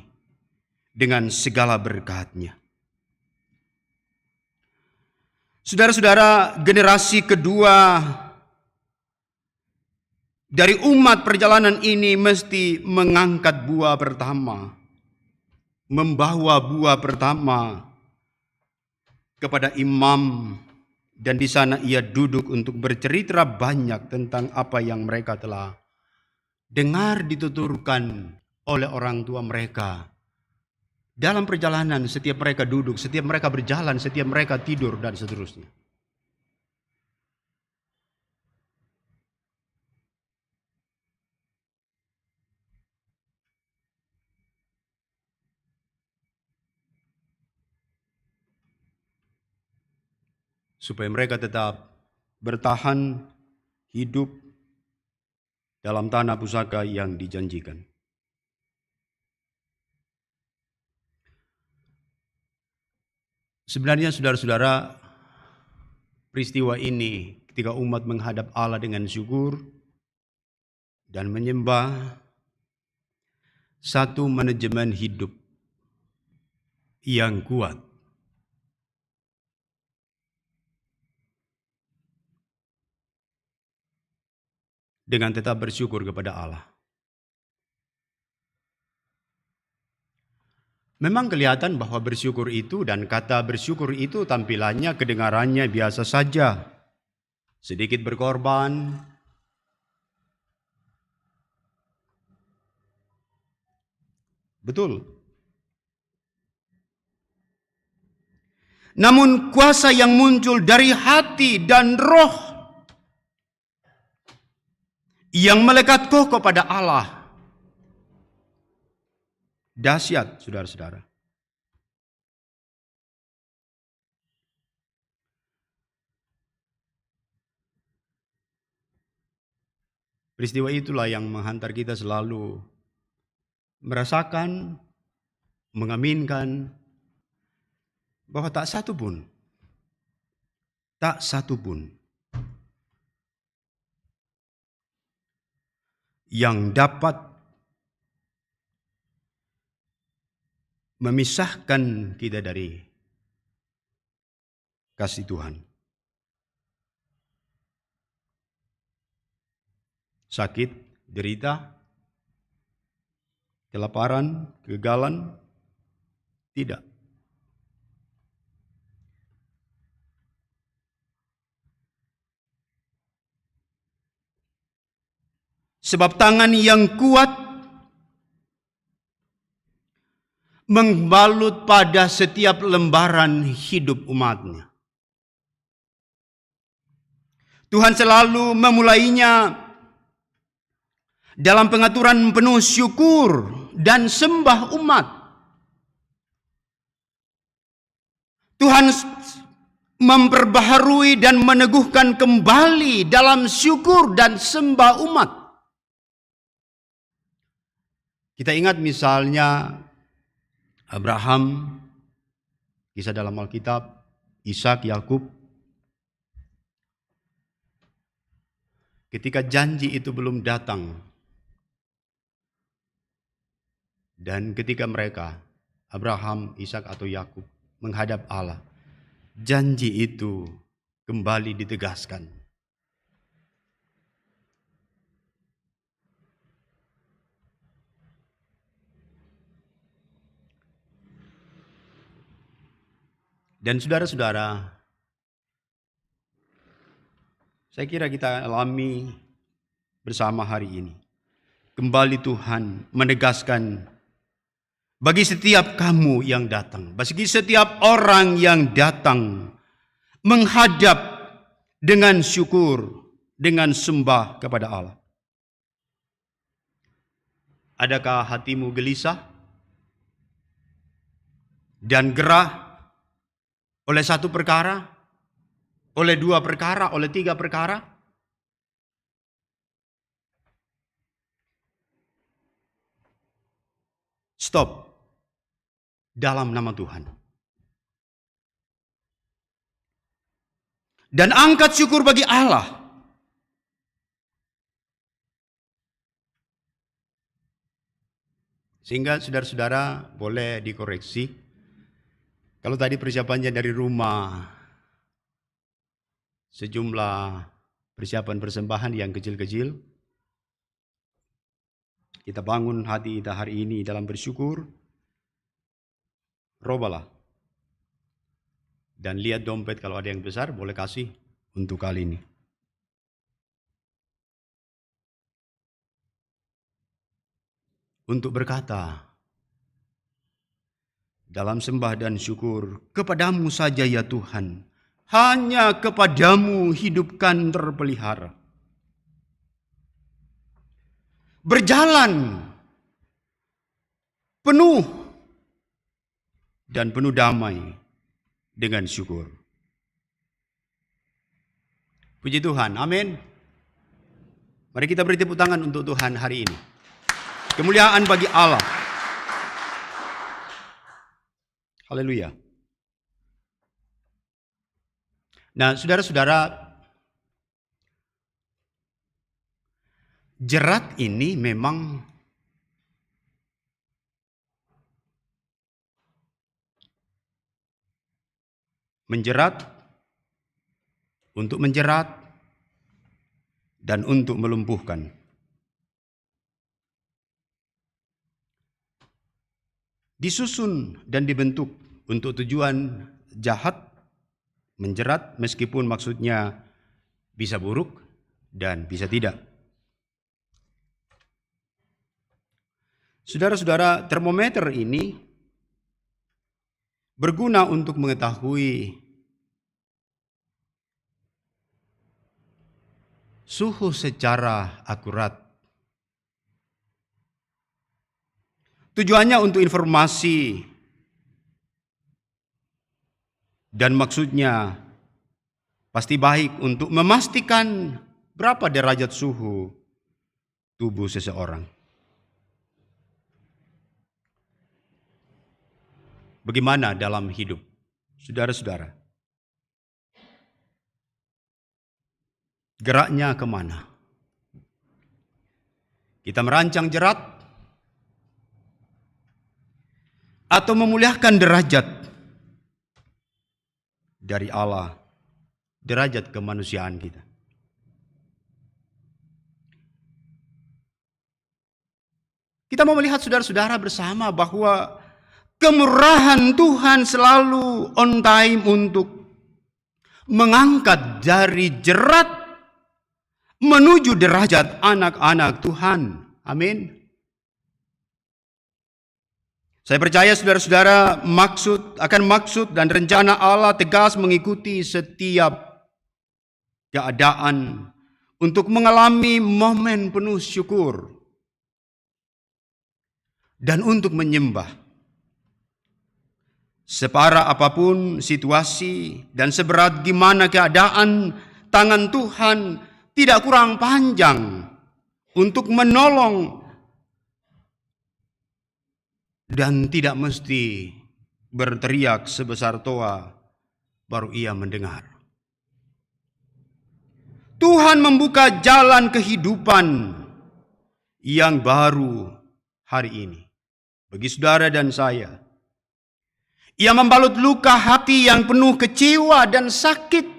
dengan segala berkat-Nya. Saudara-saudara, generasi kedua dari umat perjalanan ini mesti mengangkat buah pertama, membawa buah pertama kepada imam, dan di sana ia duduk untuk bercerita banyak tentang apa yang mereka telah dengar dituturkan oleh orang tua mereka. Dalam perjalanan, setiap mereka duduk, setiap mereka berjalan, setiap mereka tidur, dan seterusnya. Supaya mereka tetap bertahan hidup dalam tanah pusaka yang dijanjikan. Sebenarnya saudara-saudara, peristiwa ini ketika umat menghadap Allah dengan syukur dan menyembah, satu manajemen hidup yang kuat. Dengan tetap bersyukur kepada Allah. Memang kelihatan bahwa bersyukur itu dan kata bersyukur itu tampilannya, kedengarannya biasa saja. Sedikit berkorban. Betul. Namun kuasa yang muncul dari hati dan roh yang melekat kokoh pada Allah, dahsyat, saudara-saudara. Peristiwa itulah yang menghantar kita selalu merasakan, mengaminkan bahwa tak satu pun yang dapat memisahkan kita dari kasih Tuhan. Sakit, derita, kelaparan, kegagalan, tidak. Sebab tangan yang kuat membalut pada setiap lembaran hidup umatnya. Tuhan selalu memulainya dalam pengaturan penuh syukur dan sembah umat. Tuhan memperbaharui dan meneguhkan kembali dalam syukur dan sembah umat. Kita ingat misalnya Abraham, kisah dalam Alkitab, Ishak, Yakub. Ketika janji itu belum datang, dan ketika mereka, Abraham, Ishak atau Yakub, menghadap Allah, janji itu kembali ditegaskan. Dan saudara-saudara, saya kira kita alami bersama hari ini. Kembali Tuhan menegaskan bagi setiap kamu yang datang, bagi setiap orang yang datang menghadap dengan syukur, dengan sembah kepada Allah. Adakah hatimu gelisah dan gerah oleh satu perkara, oleh dua perkara, oleh tiga perkara? Stop. Dalam nama Tuhan. Dan angkat syukur bagi Allah. Sehingga saudara-saudara boleh dikoreksi. Kalau tadi persiapannya dari rumah, sejumlah persiapan persembahan yang kecil-kecil, kita bangun hati kita hari ini dalam bersyukur, robalah. Dan lihat dompet kalau ada yang besar, boleh kasih untuk kali ini. Untuk berkata, dalam sembah dan syukur, kepadamu saja ya Tuhan, hanya kepadamu hidupkan terpelihara. Berjalan penuh dan penuh damai dengan syukur. Puji Tuhan, amin. Mari kita beri tepuk tangan untuk Tuhan hari ini. Kemuliaan bagi Allah. Haleluya. Nah, saudara-saudara, jerat ini memang menjerat, untuk menjerat, dan untuk melumpuhkan. Disusun dan dibentuk untuk tujuan jahat, menjerat meskipun maksudnya bisa buruk dan bisa tidak. Saudara-saudara, termometer ini berguna untuk mengetahui suhu secara akurat. Tujuannya untuk informasi dan maksudnya pasti baik untuk memastikan berapa derajat suhu tubuh seseorang. Bagaimana dalam hidup, saudara-saudara? Geraknya kemana? Kita merancang jerat atau memuliakan derajat dari Allah derajat kemanusiaan kita. Kita mau melihat saudara-saudara bersama bahwa kemurahan Tuhan selalu on time untuk mengangkat dari jerat menuju derajat anak-anak Tuhan. Amin. Saya percaya saudara-saudara maksud dan rencana Allah tegas mengikuti setiap keadaan untuk mengalami momen penuh syukur dan untuk menyembah. Separah apapun situasi dan seberat gimana keadaan, tangan Tuhan tidak kurang panjang untuk menolong dan tidak mesti berteriak sebesar toa baru ia mendengar. Tuhan membuka jalan kehidupan yang baru hari ini bagi saudara dan saya. Ia membalut luka hati yang penuh kecewa dan sakit.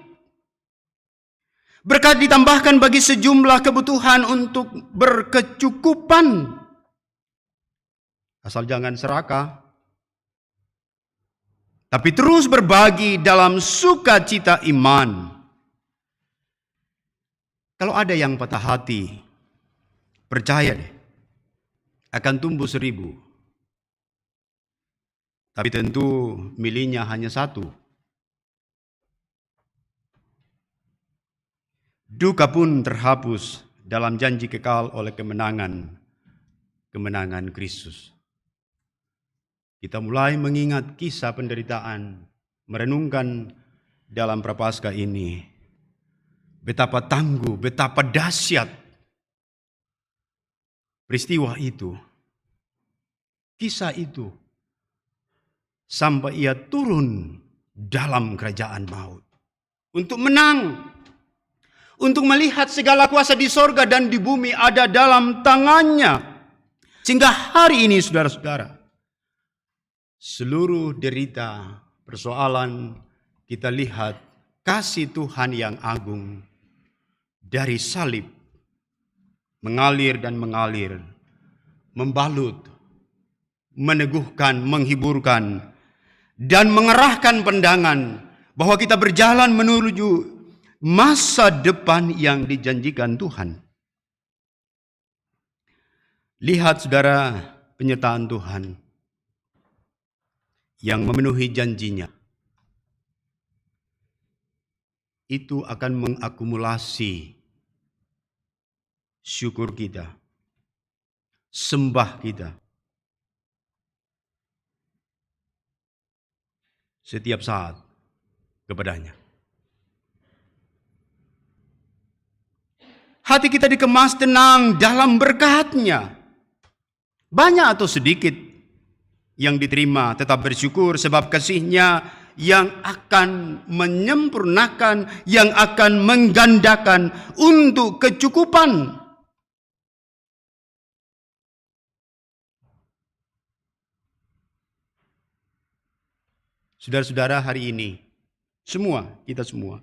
Berkat ditambahkan bagi sejumlah kebutuhan untuk berkecukupan. Asal jangan serakah, tapi terus berbagi dalam sukacita iman. Kalau ada yang patah hati, percaya deh, akan tumbuh 1000. Tapi tentu milihnya hanya 1. Duka pun terhapus dalam janji kekal oleh kemenangan Kristus. Kita mulai mengingat kisah penderitaan, merenungkan dalam Prapaskah ini. Betapa tangguh, betapa dahsyat peristiwa itu. Kisah itu. Sampai ia turun dalam kerajaan maut. Untuk menang. Untuk melihat segala kuasa di sorga dan di bumi ada dalam tangannya. Sehingga hari ini saudara-saudara, seluruh derita, persoalan, kita lihat kasih Tuhan yang agung dari salib mengalir dan mengalir, membalut, meneguhkan, menghiburkan, dan mengerahkan pandangan bahwa kita berjalan menuju masa depan yang dijanjikan Tuhan. Lihat saudara penyertaan Tuhan yang memenuhi janjinya. Itu akan mengakumulasi syukur kita, sembah kita. Setiap saat kepadanya. Hati kita dikemas tenang dalam berkat-Nya. Banyak atau sedikit yang diterima, tetap bersyukur sebab kasih-Nya yang akan menyempurnakan, yang akan menggandakan untuk kecukupan. Saudara-saudara, hari ini, kita semua,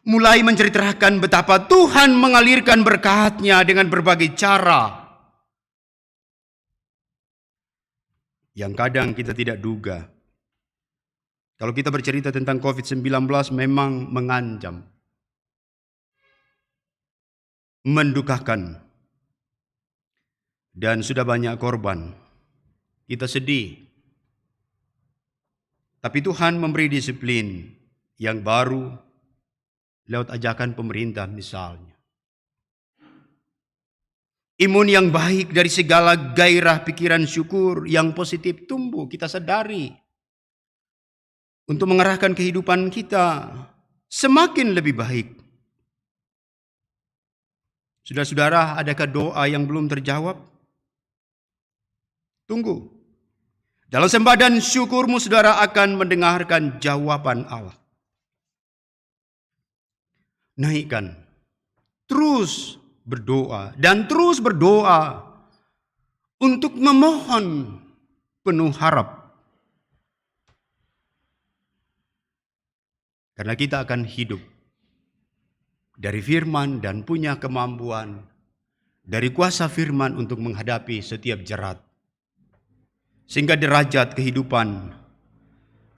mulai menceritakan betapa Tuhan mengalirkan berkat-Nya dengan berbagai cara yang kadang kita tidak duga. Kalau kita bercerita tentang COVID-19 memang mengancam, mendukakan, dan sudah banyak korban. Kita sedih. Tapi Tuhan memberi disiplin yang baru lewat ajakan pemerintah misalnya. Imun yang baik dari segala gairah pikiran syukur yang positif tumbuh, kita sadari. Untuk mengarahkan kehidupan kita semakin lebih baik. Saudara-saudara, adakah doa yang belum terjawab? Tunggu. Dalam sembah dan syukurmu saudara akan mendengarkan jawaban Allah. Naikkan. Terus berdoa dan terus berdoa untuk memohon penuh harap. Karena kita akan hidup dari firman dan punya kemampuan dari kuasa firman untuk menghadapi setiap jerat. Sehingga derajat kehidupan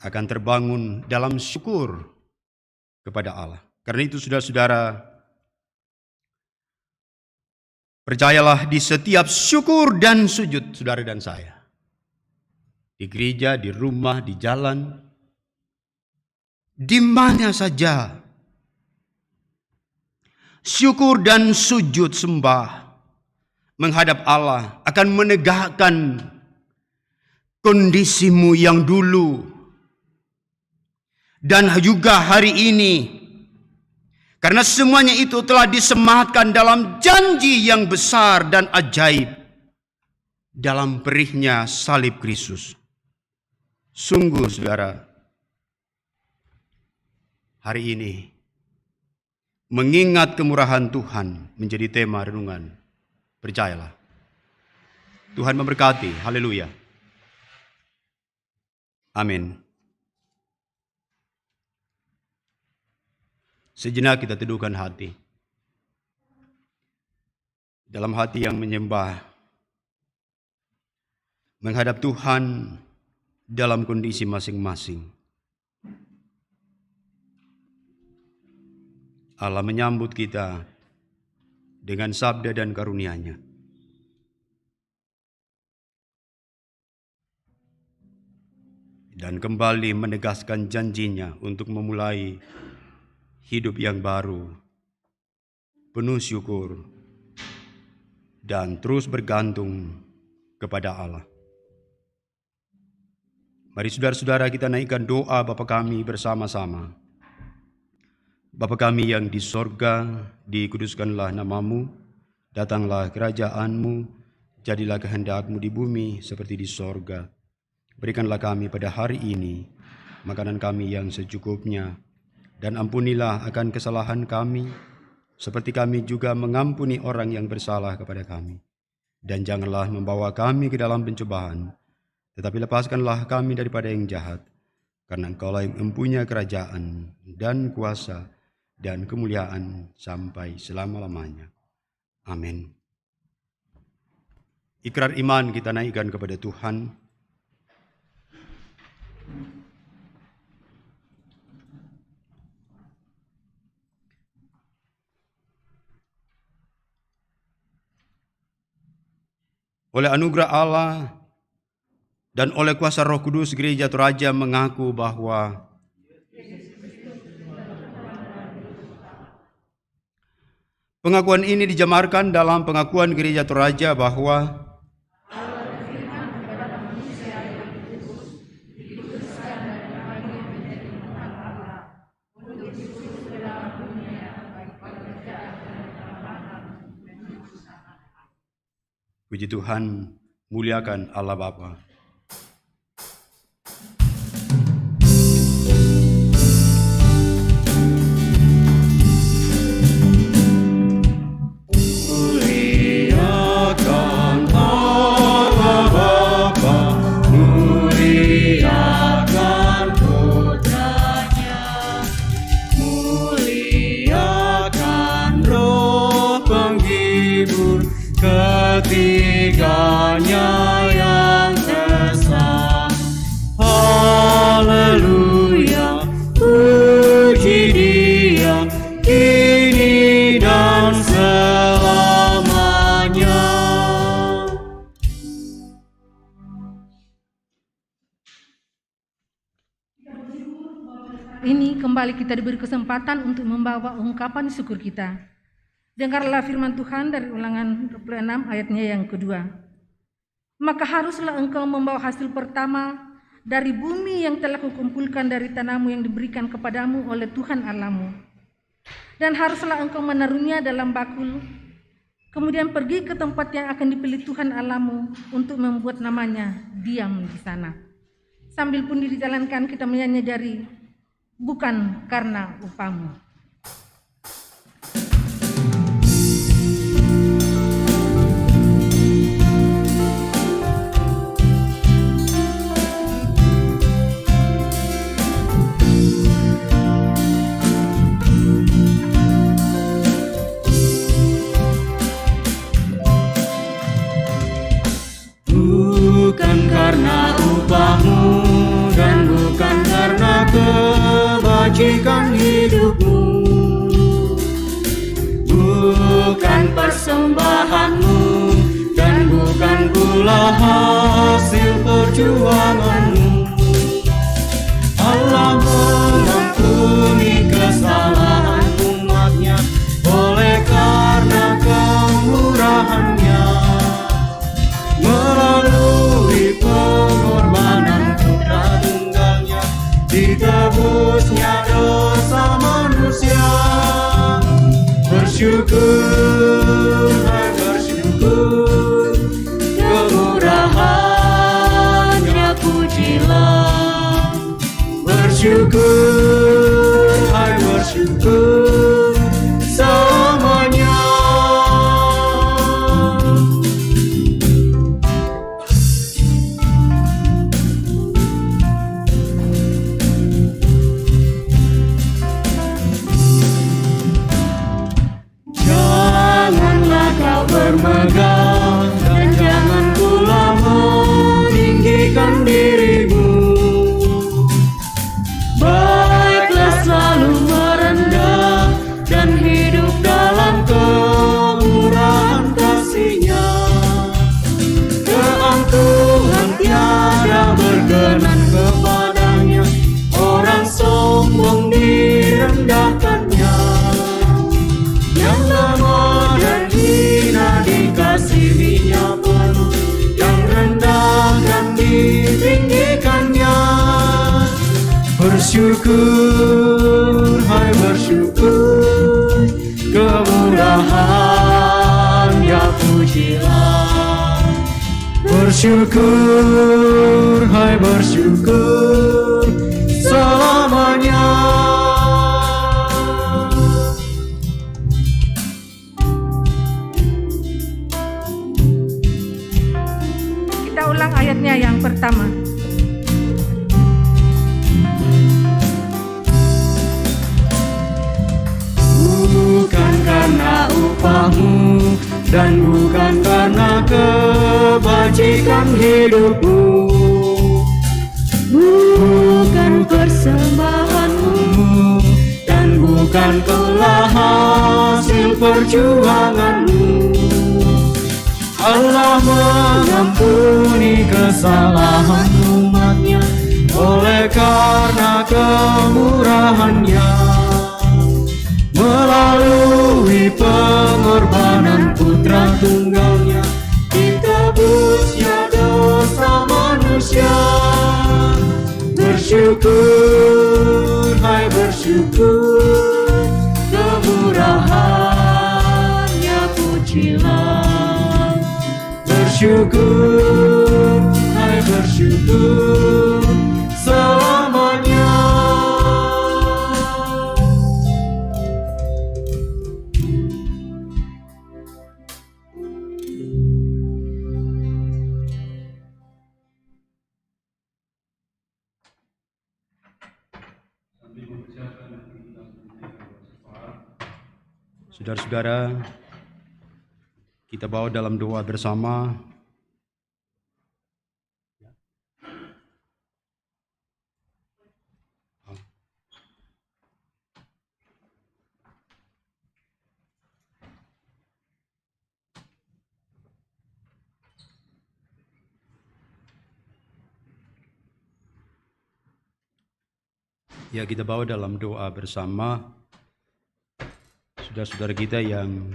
akan terbangun dalam syukur kepada Allah. Karena itu saudara-saudara, percayalah di setiap syukur dan sujud saudara dan saya. Di gereja, di rumah, di jalan, di mana saja. Syukur dan sujud sembah menghadap Allah akan menegakkan kondisimu yang dulu dan juga hari ini. Karena semuanya itu telah disematkan dalam janji yang besar dan ajaib dalam perihnya salib Kristus. Sungguh saudara, hari ini mengingat kemurahan Tuhan menjadi tema renungan. Percayalah, Tuhan memberkati. Haleluya. Amin. Sejenak kita teduhkan hati. Dalam hati yang menyembah, menghadap Tuhan dalam kondisi masing-masing. Allah menyambut kita dengan sabda dan karunia-Nya. Dan kembali menegaskan janjinya untuk memulai hidup yang baru, penuh syukur, dan terus bergantung kepada Allah. Mari saudara-saudara kita naikkan doa Bapa kami bersama-sama. Bapa kami yang di sorga, dikuduskanlah namamu, datanglah kerajaanmu, jadilah kehendak-Mu di bumi seperti di sorga. Berikanlah kami pada hari ini makanan kami yang secukupnya, dan ampunilah akan kesalahan kami, seperti kami juga mengampuni orang yang bersalah kepada kami. Dan janganlah membawa kami ke dalam pencobaan, tetapi lepaskanlah kami daripada yang jahat, karena Engkaulah yang mempunyai kerajaan dan kuasa dan kemuliaan sampai selama-lamanya. Amin. Ikrar iman kita naikkan kepada Tuhan. Oleh anugerah Allah dan oleh kuasa Roh Kudus, Gereja Toraja mengaku bahwa pengakuan ini dijamarkan dalam pengakuan Gereja Toraja bahwa puji Tuhan, muliakan Allah Bapa. Muliakan Allah Bapa, muliakan Putranya, muliakan Roh Penghibur, ketiganya yang esa. Haleluya, puji Dia kini dan selamanya. Ini kembali kita diberi kesempatan untuk membawa ungkapan syukur kita. Dengarlah firman Tuhan dari Ulangan 26 ayatnya yang kedua. Maka haruslah engkau membawa hasil pertama dari bumi yang telah kukumpulkan dari tanahmu yang diberikan kepadamu oleh Tuhan Allahmu. Dan haruslah engkau menaruhnya dalam bakul, kemudian pergi ke tempat yang akan dipilih Tuhan Allahmu untuk membuat namanya diam di sana. Sambil pun dijalankan kita menyadari, bukan karena upamu. persembahanmu dan bukan pula hasil perjuanganmu. Allah mengampuni kesalahan umatnya oleh karena kemurahannya. Melalui pengorbanan putra tunggalnya, ditebusnya dosa manusia. Bersyukur, hai bersyukur, kemurahannya pujilah. Bersyukur, hai bersyukur, selamanya. Janganlah kau bermegah dan jangan pula meninggikan dirimu. Baiklah selalu merendah dan hidup dalam kemurahan kasih-Nya. Keangkuhan tiada berkenan kepadanya, orang sombong direndahkannya. Yang lemah dan hina dikasihinya penuh, yang rendah dan ditinggikannya. Bersyukur, hai bersyukur, kemurahannya pujilah. Bersyukur, hai bersyukur, selamanya. Kita ulang ayatnya yang pertama. Bukan karena upahmu dan bukan karena kebajikan hidupmu, bukan persembahanmu dan bukan pula hasil perjuanganmu. Allah mengampuni kesalahan umatnya oleh karena kemurahannya. Melalui pengorbanan putra tunggalnya, ditebusnya dosa manusia. Bersyukur, hai bersyukur, kemurahannya pujilah. Bersyukur, hai bersyukur, selamanya. Saudara-saudara, kita bawa dalam doa bersama. Ya, kita bawa dalam doa bersama saudara-saudara kita yang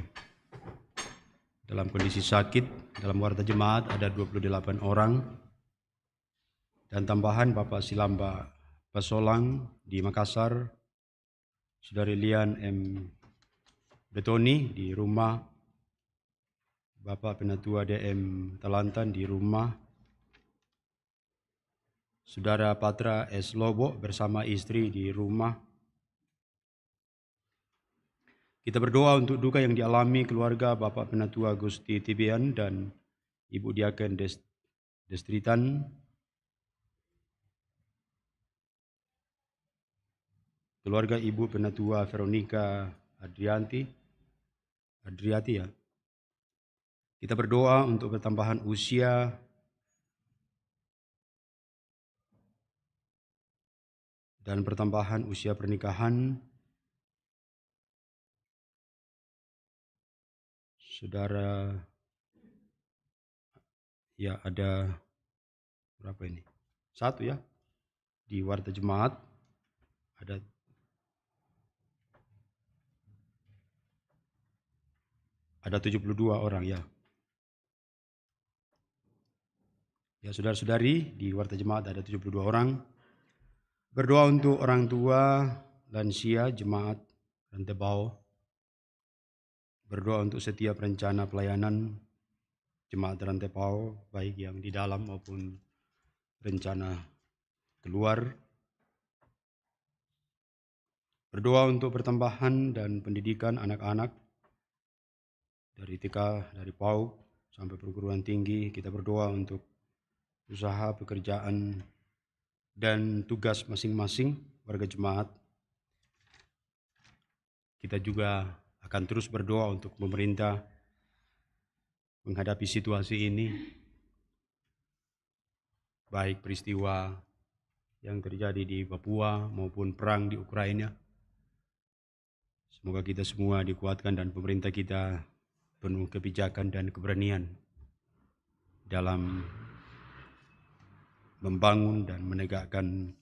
dalam kondisi sakit. Dalam warta jemaat ada 28 orang. Dan tambahan Bapak Silamba Pasolang di Makassar, Saudari Lian M. Betoni di rumah, Bapak Penatua DM Talantan di rumah, Saudara Patra S. Lobo bersama istri di rumah. Kita berdoa untuk duka yang dialami keluarga Bapak Penatua Gusti Tibian dan Ibu Diaken Destritan, keluarga Ibu Penatua Veronica Adriati ya. Kita berdoa untuk pertambahan usia dan pertambahan usia pernikahan Saudara, ya ada berapa ini? 1 ya. Di Warta Jemaat ada 72 orang ya. Ya, saudara-saudari, di Warta Jemaat ada 72 orang. Berdoa untuk orang tua, lansia, jemaat Rantebau. Berdoa untuk setiap rencana pelayanan jemaat Rantebau, baik yang di dalam maupun rencana keluar. Berdoa untuk pertambahan dan pendidikan anak-anak dari TK, dari PAUD sampai perguruan tinggi. Kita berdoa untuk usaha, pekerjaan, dan tugas masing-masing warga jemaat. Kita juga akan terus berdoa untuk pemerintah menghadapi situasi ini, baik peristiwa yang terjadi di Papua maupun perang di Ukraina. Semoga kita semua dikuatkan dan pemerintah kita penuh kebijakan dan keberanian dalam membangun dan menegakkan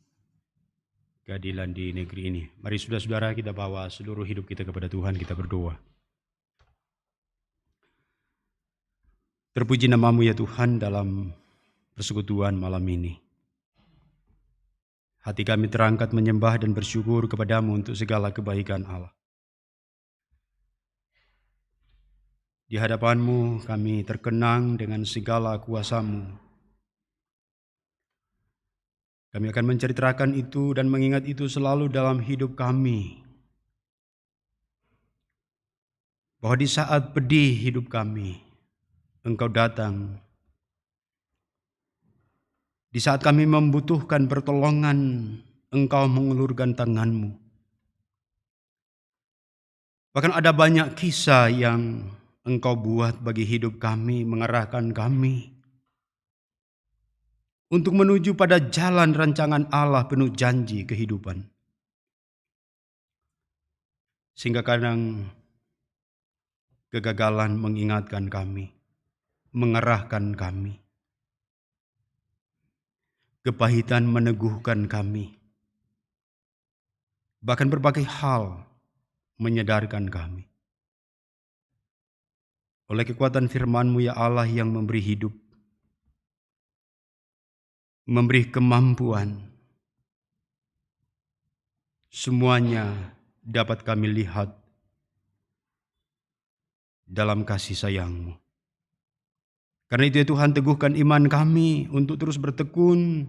keadilan di negeri ini. Mari saudara-saudara, kita bawa seluruh hidup kita kepada Tuhan, kita berdoa. Terpuji namamu ya Tuhan dalam persekutuan malam ini. Hati kami terangkat menyembah dan bersyukur kepadamu untuk segala kebaikan Allah. Di hadapanmu kami terkenang dengan segala kuasamu. Kami akan menceritakan itu dan mengingat itu selalu dalam hidup kami. Bahwa di saat pedih hidup kami, Engkau datang. Di saat kami membutuhkan pertolongan, Engkau mengulurkan tangan-Mu. Bahkan ada banyak kisah yang Engkau buat bagi hidup kami, mengarahkan kami untuk menuju pada jalan rancangan Allah penuh janji kehidupan. Sehingga kadang kegagalan mengingatkan kami, mengarahkan kami. Kepahitan meneguhkan kami. Bahkan berbagai hal menyadarkan kami. Oleh kekuatan firman-Mu ya Allah yang memberi hidup, memberi kemampuan, semuanya dapat kami lihat dalam kasih sayang-Mu. Karena itu ya Tuhan, teguhkan iman kami untuk terus bertekun,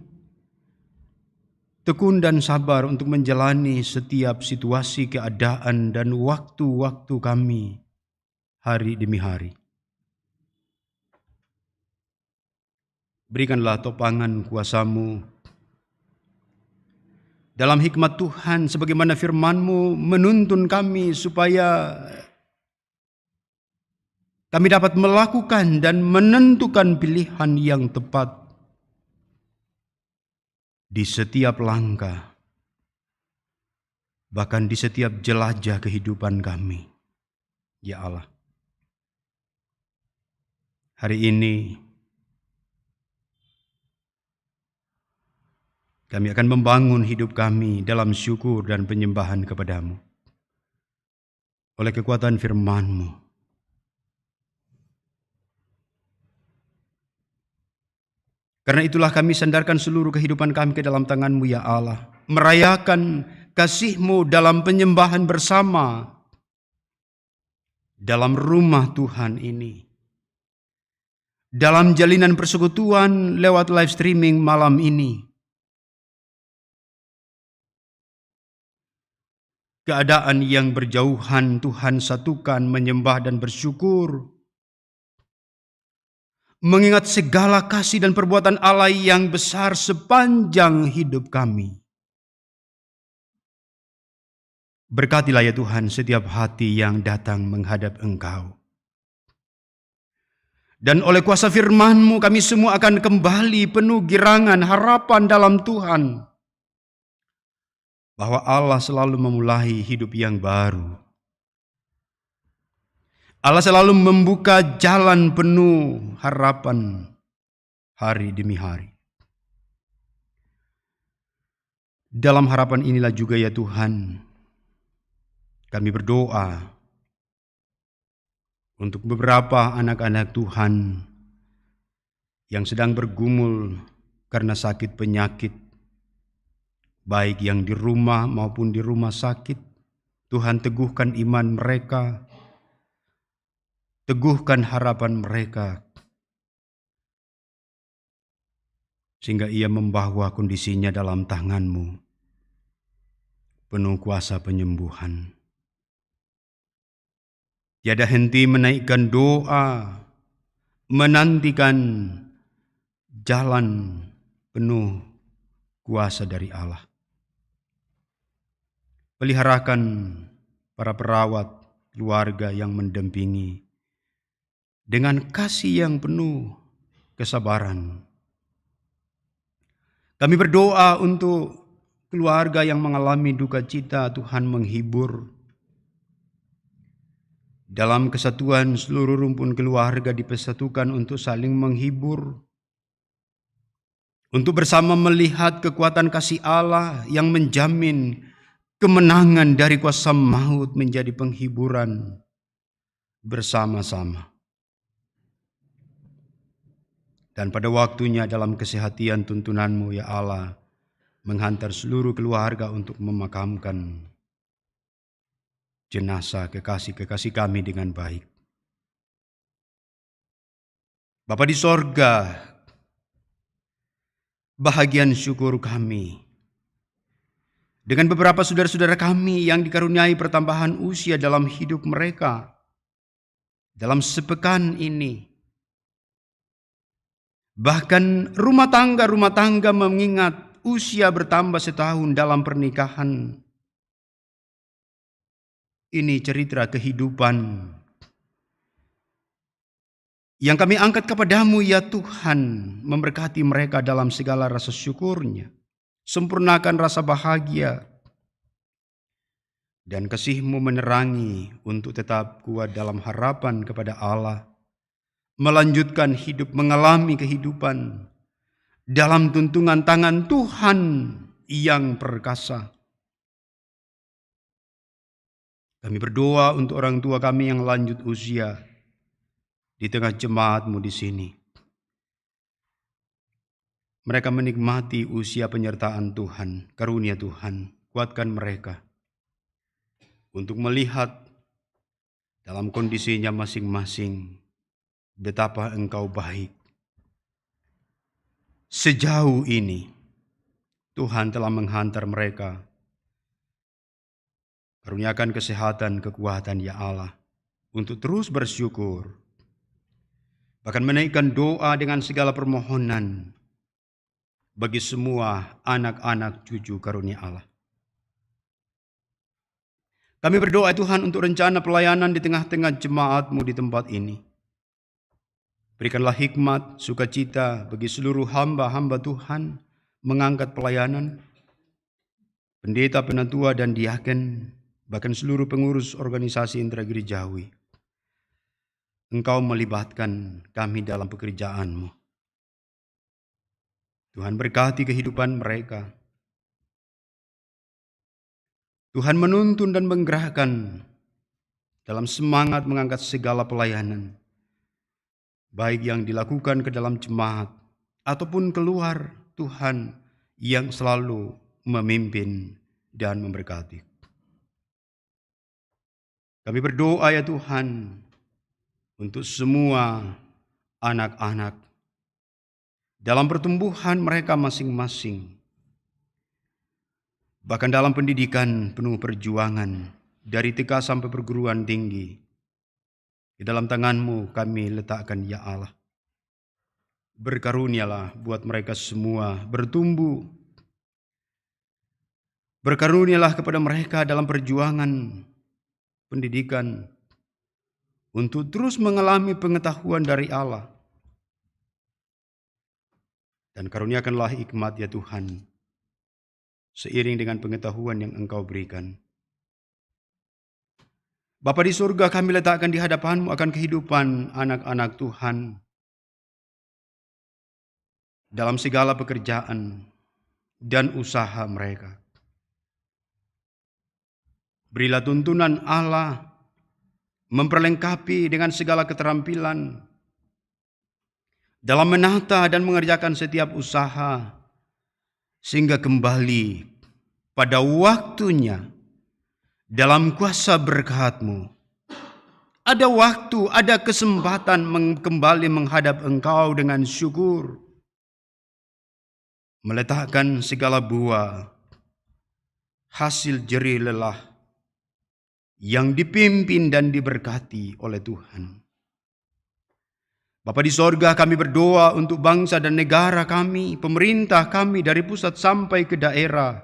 tekun dan sabar untuk menjalani setiap situasi, keadaan, dan waktu-waktu kami hari demi hari. Berikanlah topangan kuasa-Mu dalam hikmat Tuhan, sebagaimana firman-Mu menuntun kami supaya kami dapat melakukan dan menentukan pilihan yang tepat di setiap langkah, bahkan di setiap jelajah kehidupan kami. Ya Allah, hari ini kami akan membangun hidup kami dalam syukur dan penyembahan kepada-Mu. Oleh kekuatan firman-Mu, karena itulah kami sandarkan seluruh kehidupan kami ke dalam tangan-Mu ya Allah. Merayakan kasih-Mu dalam penyembahan bersama dalam rumah Tuhan ini. Dalam jalinan persekutuan lewat live streaming malam ini. Keadaan yang berjauhan Tuhan satukan, menyembah dan bersyukur. Mengingat segala kasih dan perbuatan Allah yang besar sepanjang hidup kami. Berkatilah ya Tuhan setiap hati yang datang menghadap Engkau. Dan oleh kuasa firman-Mu kami semua akan kembali penuh girangan, harapan dalam Tuhan. Bahwa Allah selalu memulai hidup yang baru. Allah selalu membuka jalan penuh harapan hari demi hari. Dalam harapan inilah juga ya Tuhan, kami berdoa untuk beberapa anak-anak Tuhan yang sedang bergumul karena sakit penyakit, baik yang di rumah maupun di rumah sakit. Tuhan, teguhkan iman mereka, teguhkan harapan mereka, sehingga ia membawa kondisinya dalam tangan-Mu, penuh kuasa penyembuhan. Tiada henti menaikkan doa, menantikan jalan penuh kuasa dari Allah. Peliharakan para perawat keluarga yang mendampingi dengan kasih yang penuh kesabaran. Kami berdoa untuk keluarga yang mengalami duka cita, Tuhan menghibur. Dalam kesatuan seluruh rumpun keluarga dipersatukan untuk saling menghibur, untuk bersama melihat kekuatan kasih Allah yang menjamin kemenangan dari kuasa maut menjadi penghiburan bersama-sama. Dan pada waktunya dalam kesehatian tuntunan-Mu ya Allah, menghantar seluruh keluarga untuk memakamkan jenazah kekasih-kekasih kami dengan baik. Bapa di sorga, bahagian syukur kami dengan beberapa saudara-saudara kami yang dikaruniai pertambahan usia dalam hidup mereka dalam sepekan ini. Bahkan rumah tangga mengingat usia bertambah setahun dalam pernikahan. Ini cerita kehidupan yang kami angkat kepadamu ya Tuhan, memberkati mereka dalam segala rasa syukurnya. Sempurnakan rasa bahagia dan kasih-Mu menerangi untuk tetap kuat dalam harapan kepada Allah, melanjutkan hidup, mengalami kehidupan dalam tuntungan tangan Tuhan yang perkasa. Kami berdoa untuk orang tua kami yang lanjut usia di tengah jemaat-Mu di sini. Mereka menikmati usia penyertaan Tuhan, karunia Tuhan. Kuatkan mereka untuk melihat dalam kondisinya masing-masing betapa Engkau baik. Sejauh ini Tuhan telah menghantar mereka. Karuniakan kesehatan, kekuatan ya Allah untuk terus bersyukur, bahkan menaikkan doa dengan segala permohonan bagi semua anak-anak cucu karunia Allah. Kami berdoa Tuhan untuk rencana pelayanan di tengah-tengah jemaat-Mu di tempat ini. Berikanlah hikmat, sukacita bagi seluruh hamba-hamba Tuhan mengangkat pelayanan, pendeta, penatua, dan diaken, bahkan seluruh pengurus organisasi intragerejawi. Engkau melibatkan kami dalam pekerjaan-Mu. Tuhan berkati kehidupan mereka. Tuhan menuntun dan menggerakkan dalam semangat mengangkat segala pelayanan, baik yang dilakukan ke dalam jemaat ataupun keluar, Tuhan yang selalu memimpin dan memberkati. Kami berdoa ya Tuhan untuk semua anak-anak dalam pertumbuhan mereka masing-masing, bahkan dalam pendidikan penuh perjuangan dari TK sampai perguruan tinggi. Di dalam tangan-Mu kami letakkan ya Allah. Berkarunialah buat mereka semua bertumbuh. Berkarunialah kepada mereka dalam perjuangan pendidikan untuk terus mengalami pengetahuan dari Allah. Dan karuniakanlah hikmat ya Tuhan, seiring dengan pengetahuan yang Engkau berikan. Bapa di surga, kami letakkan di hadapan-Mu akan kehidupan anak-anak Tuhan dalam segala pekerjaan dan usaha mereka. Berilah tuntunan Allah memperlengkapi dengan segala keterampilan dalam menata dan mengerjakan setiap usaha, sehingga kembali pada waktunya dalam kuasa berkat-Mu ada waktu, ada kesempatan kembali menghadap Engkau dengan syukur, meletakkan segala buah hasil jerih lelah yang dipimpin dan diberkati oleh Tuhan. Bapa di sorga, kami berdoa untuk bangsa dan negara kami, pemerintah kami dari pusat sampai ke daerah.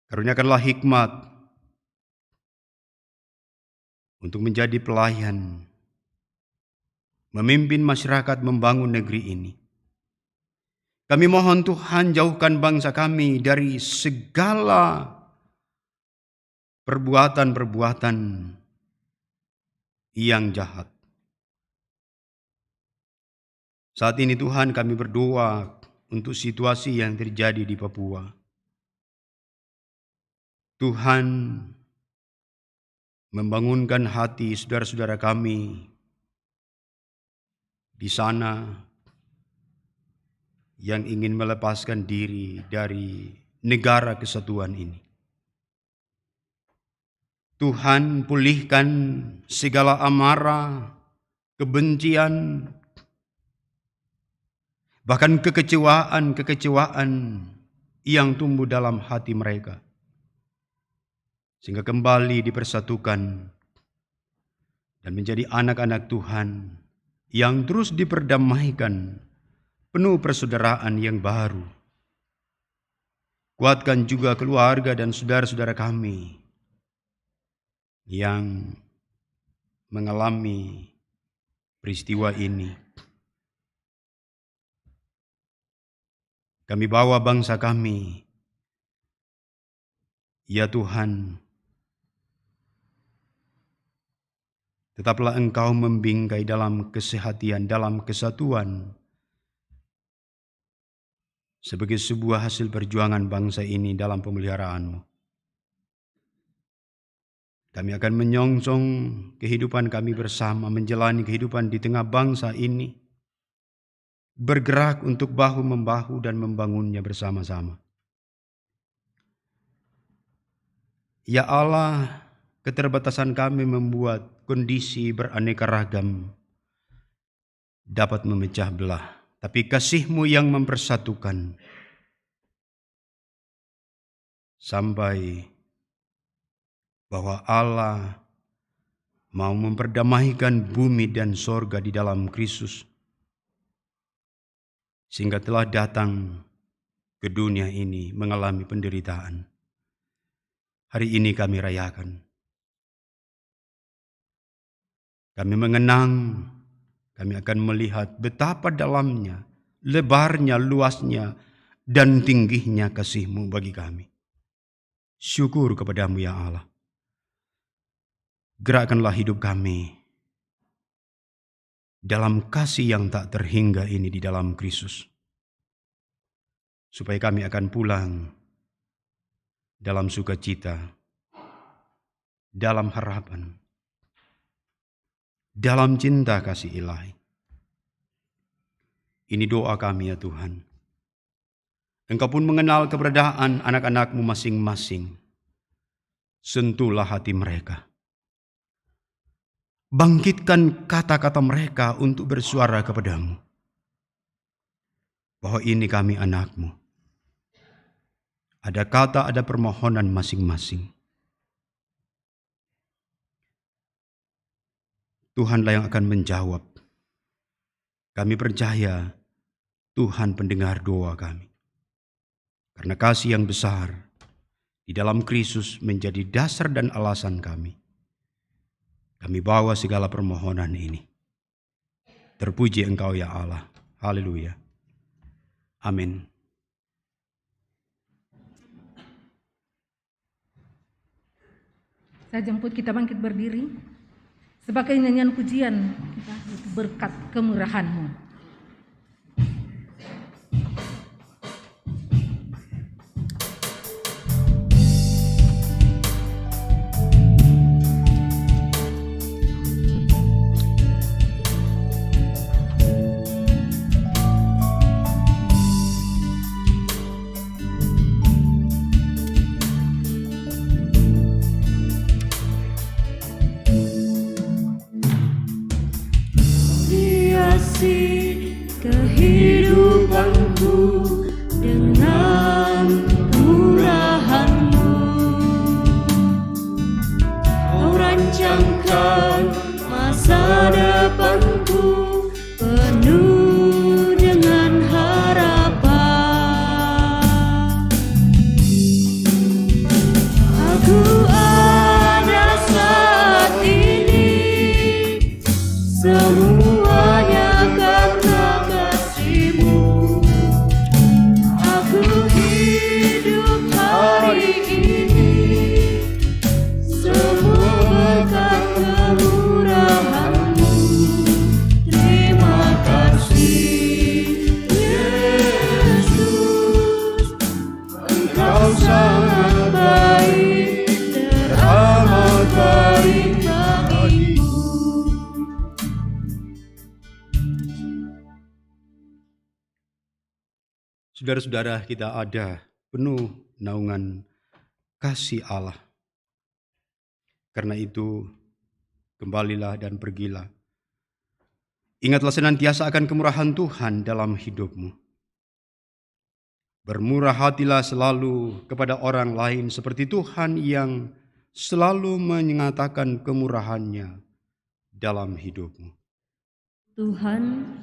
Karuniakanlah hikmat untuk menjadi pelayan, memimpin masyarakat membangun negeri ini. Kami mohon Tuhan, jauhkan bangsa kami dari segala perbuatan-perbuatan yang jahat. Saat ini Tuhan, kami berdoa untuk situasi yang terjadi di Papua. Tuhan, membangunkan hati saudara-saudara kami di sana yang ingin melepaskan diri dari negara kesatuan ini. Tuhan, pulihkan segala amarah, kebencian, bahkan kekecewaan yang tumbuh dalam hati mereka, sehingga kembali dipersatukan dan menjadi anak-anak Tuhan yang terus diperdamaikan, penuh persaudaraan yang baru. Kuatkan juga keluarga dan saudara-saudara kami yang mengalami peristiwa ini. Kami bawa bangsa kami, ya Tuhan, tetaplah Engkau membingkai dalam kesehatian, dalam kesatuan, sebagai sebuah hasil perjuangan bangsa ini dalam pemeliharaan-Mu. Kami akan menyongsong kehidupan kami bersama, menjalani kehidupan di tengah bangsa ini, bergerak untuk bahu-membahu dan membangunnya bersama-sama. Ya Allah, keterbatasan kami membuat kondisi beraneka ragam dapat memecah belah, tapi kasih-Mu yang mempersatukan sampai bahwa Allah mau memperdamaikan bumi dan sorga di dalam Kristus, sehingga telah datang ke dunia ini mengalami penderitaan. Hari ini kami rayakan. Kami mengenang, kami akan melihat betapa dalamnya, lebarnya, luasnya, dan tingginya kasih-Mu bagi kami. Syukur kepada-Mu ya Allah. Gerakkanlah hidup kami dalam kasih yang tak terhingga ini di dalam Kristus, supaya kami akan pulang dalam sukacita, dalam harapan, dalam cinta kasih ilahi. Ini doa kami ya Tuhan. Engkau pun mengenal keberadaan anak-anak-Mu masing-masing. Sentuhlah hati mereka. Bangkitkan kata-kata mereka untuk bersuara kepada-Mu, bahwa ini kami anak-Mu. Ada kata, ada permohonan masing-masing. Tuhanlah yang akan menjawab. Kami percaya Tuhan pendengar doa kami. Karena kasih yang besar di dalam Kristus menjadi dasar dan alasan kami. Kami bawa segala permohonan ini. Terpuji Engkau ya Allah. Haleluya. Amin. Saya jemput kita bangkit berdiri sebagai nyanyian pujian kita, berkat kemurahan-Mu. Kehidupanku dengan murahan-Mu, Kau rancangkan masa depanku penuh dengan harapan. Aku ada saat ini, semuanya karena kasih-Mu. Aku hidup hari ini, semua berkat kemurahan-Mu. Terima kasih Yesus, Engkau sangat baik, teramat baik bagiku. Saudara-saudara, kita ada penuh naungan kasih Allah. Karena itu, kembalilah dan pergilah. Ingatlah senantiasa akan kemurahan Tuhan dalam hidupmu. Bermurah hatilah selalu kepada orang lain seperti Tuhan yang selalu menyatakan kemurahan-Nya dalam hidupmu. Tuhan,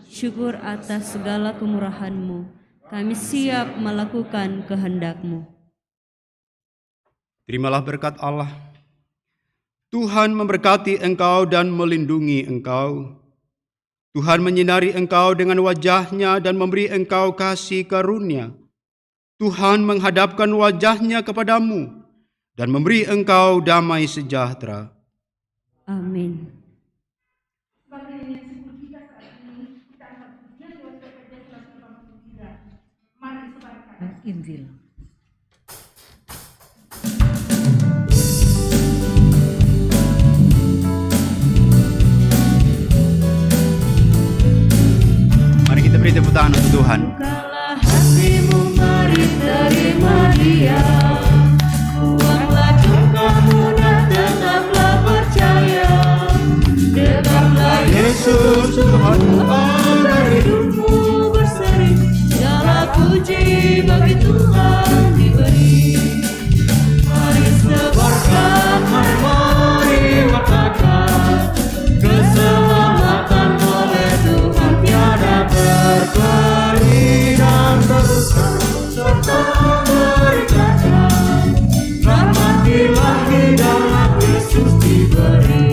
syukur atas segala kemurahan-Mu. Kami siap melakukan kehendak-Mu. Terimalah berkat Allah. Tuhan memberkati engkau dan melindungi engkau. Tuhan menyinari engkau dengan wajah-Nya dan memberi engkau kasih karunia. Tuhan menghadapkan wajah-Nya kepadamu dan memberi engkau damai sejahtera. Amin. Injil. Mari kita beri tepuk tangan untuk Tuhan. Bukalah hatimu, mari terima Dia. Buanglah dukamu dan tetaplah percaya. Dekatlah Yesus, Tuhan Allah hidupmu berseri. Segala puji bagi Tuhan diberi. Mari sebarkan, mari wartakan keselamatan oleh Tuhan tiada terperi dan teruskan serta berikatan. Rahmat ilahi dalam Yesus diberi.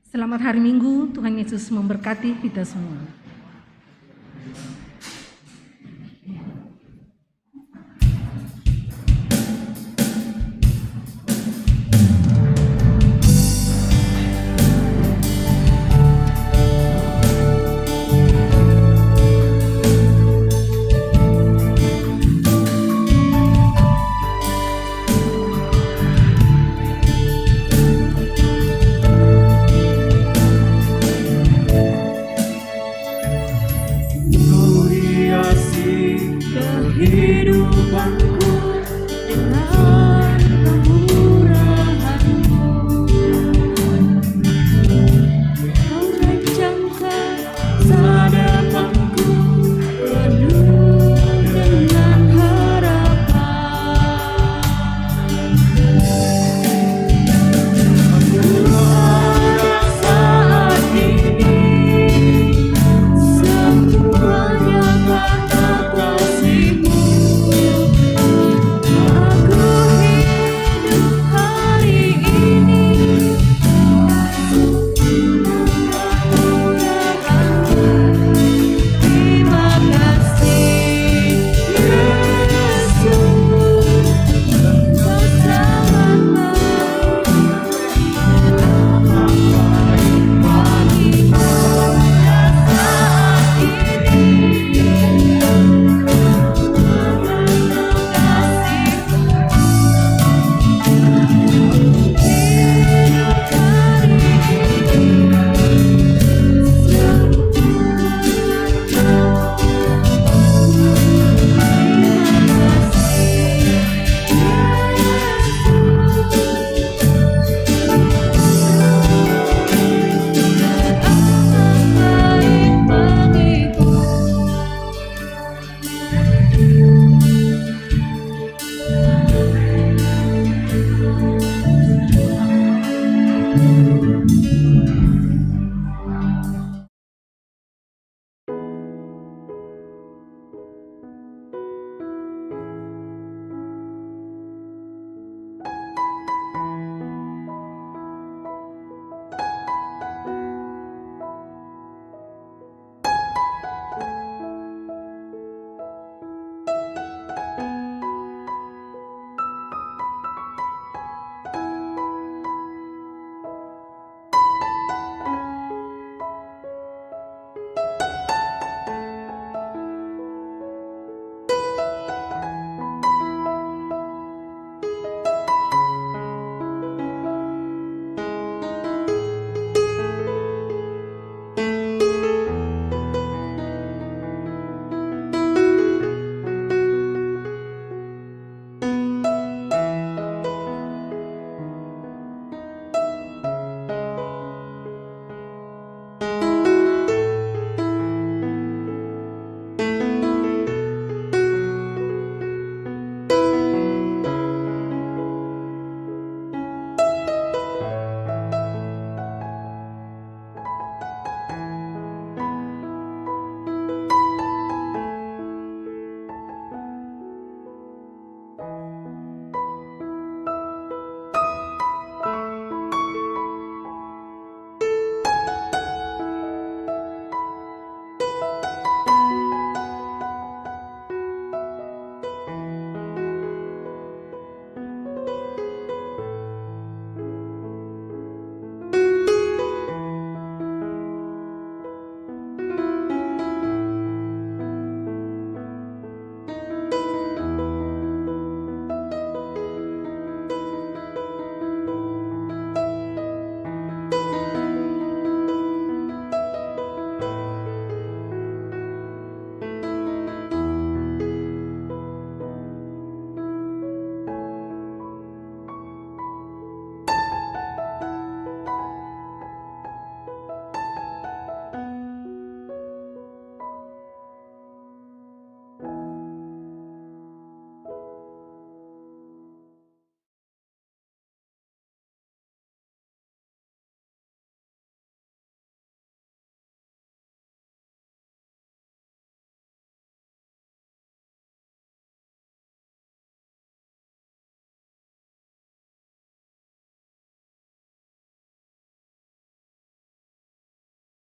Selamat hari Minggu, Tuhan Yesus memberkati kita semua. Kehidupanku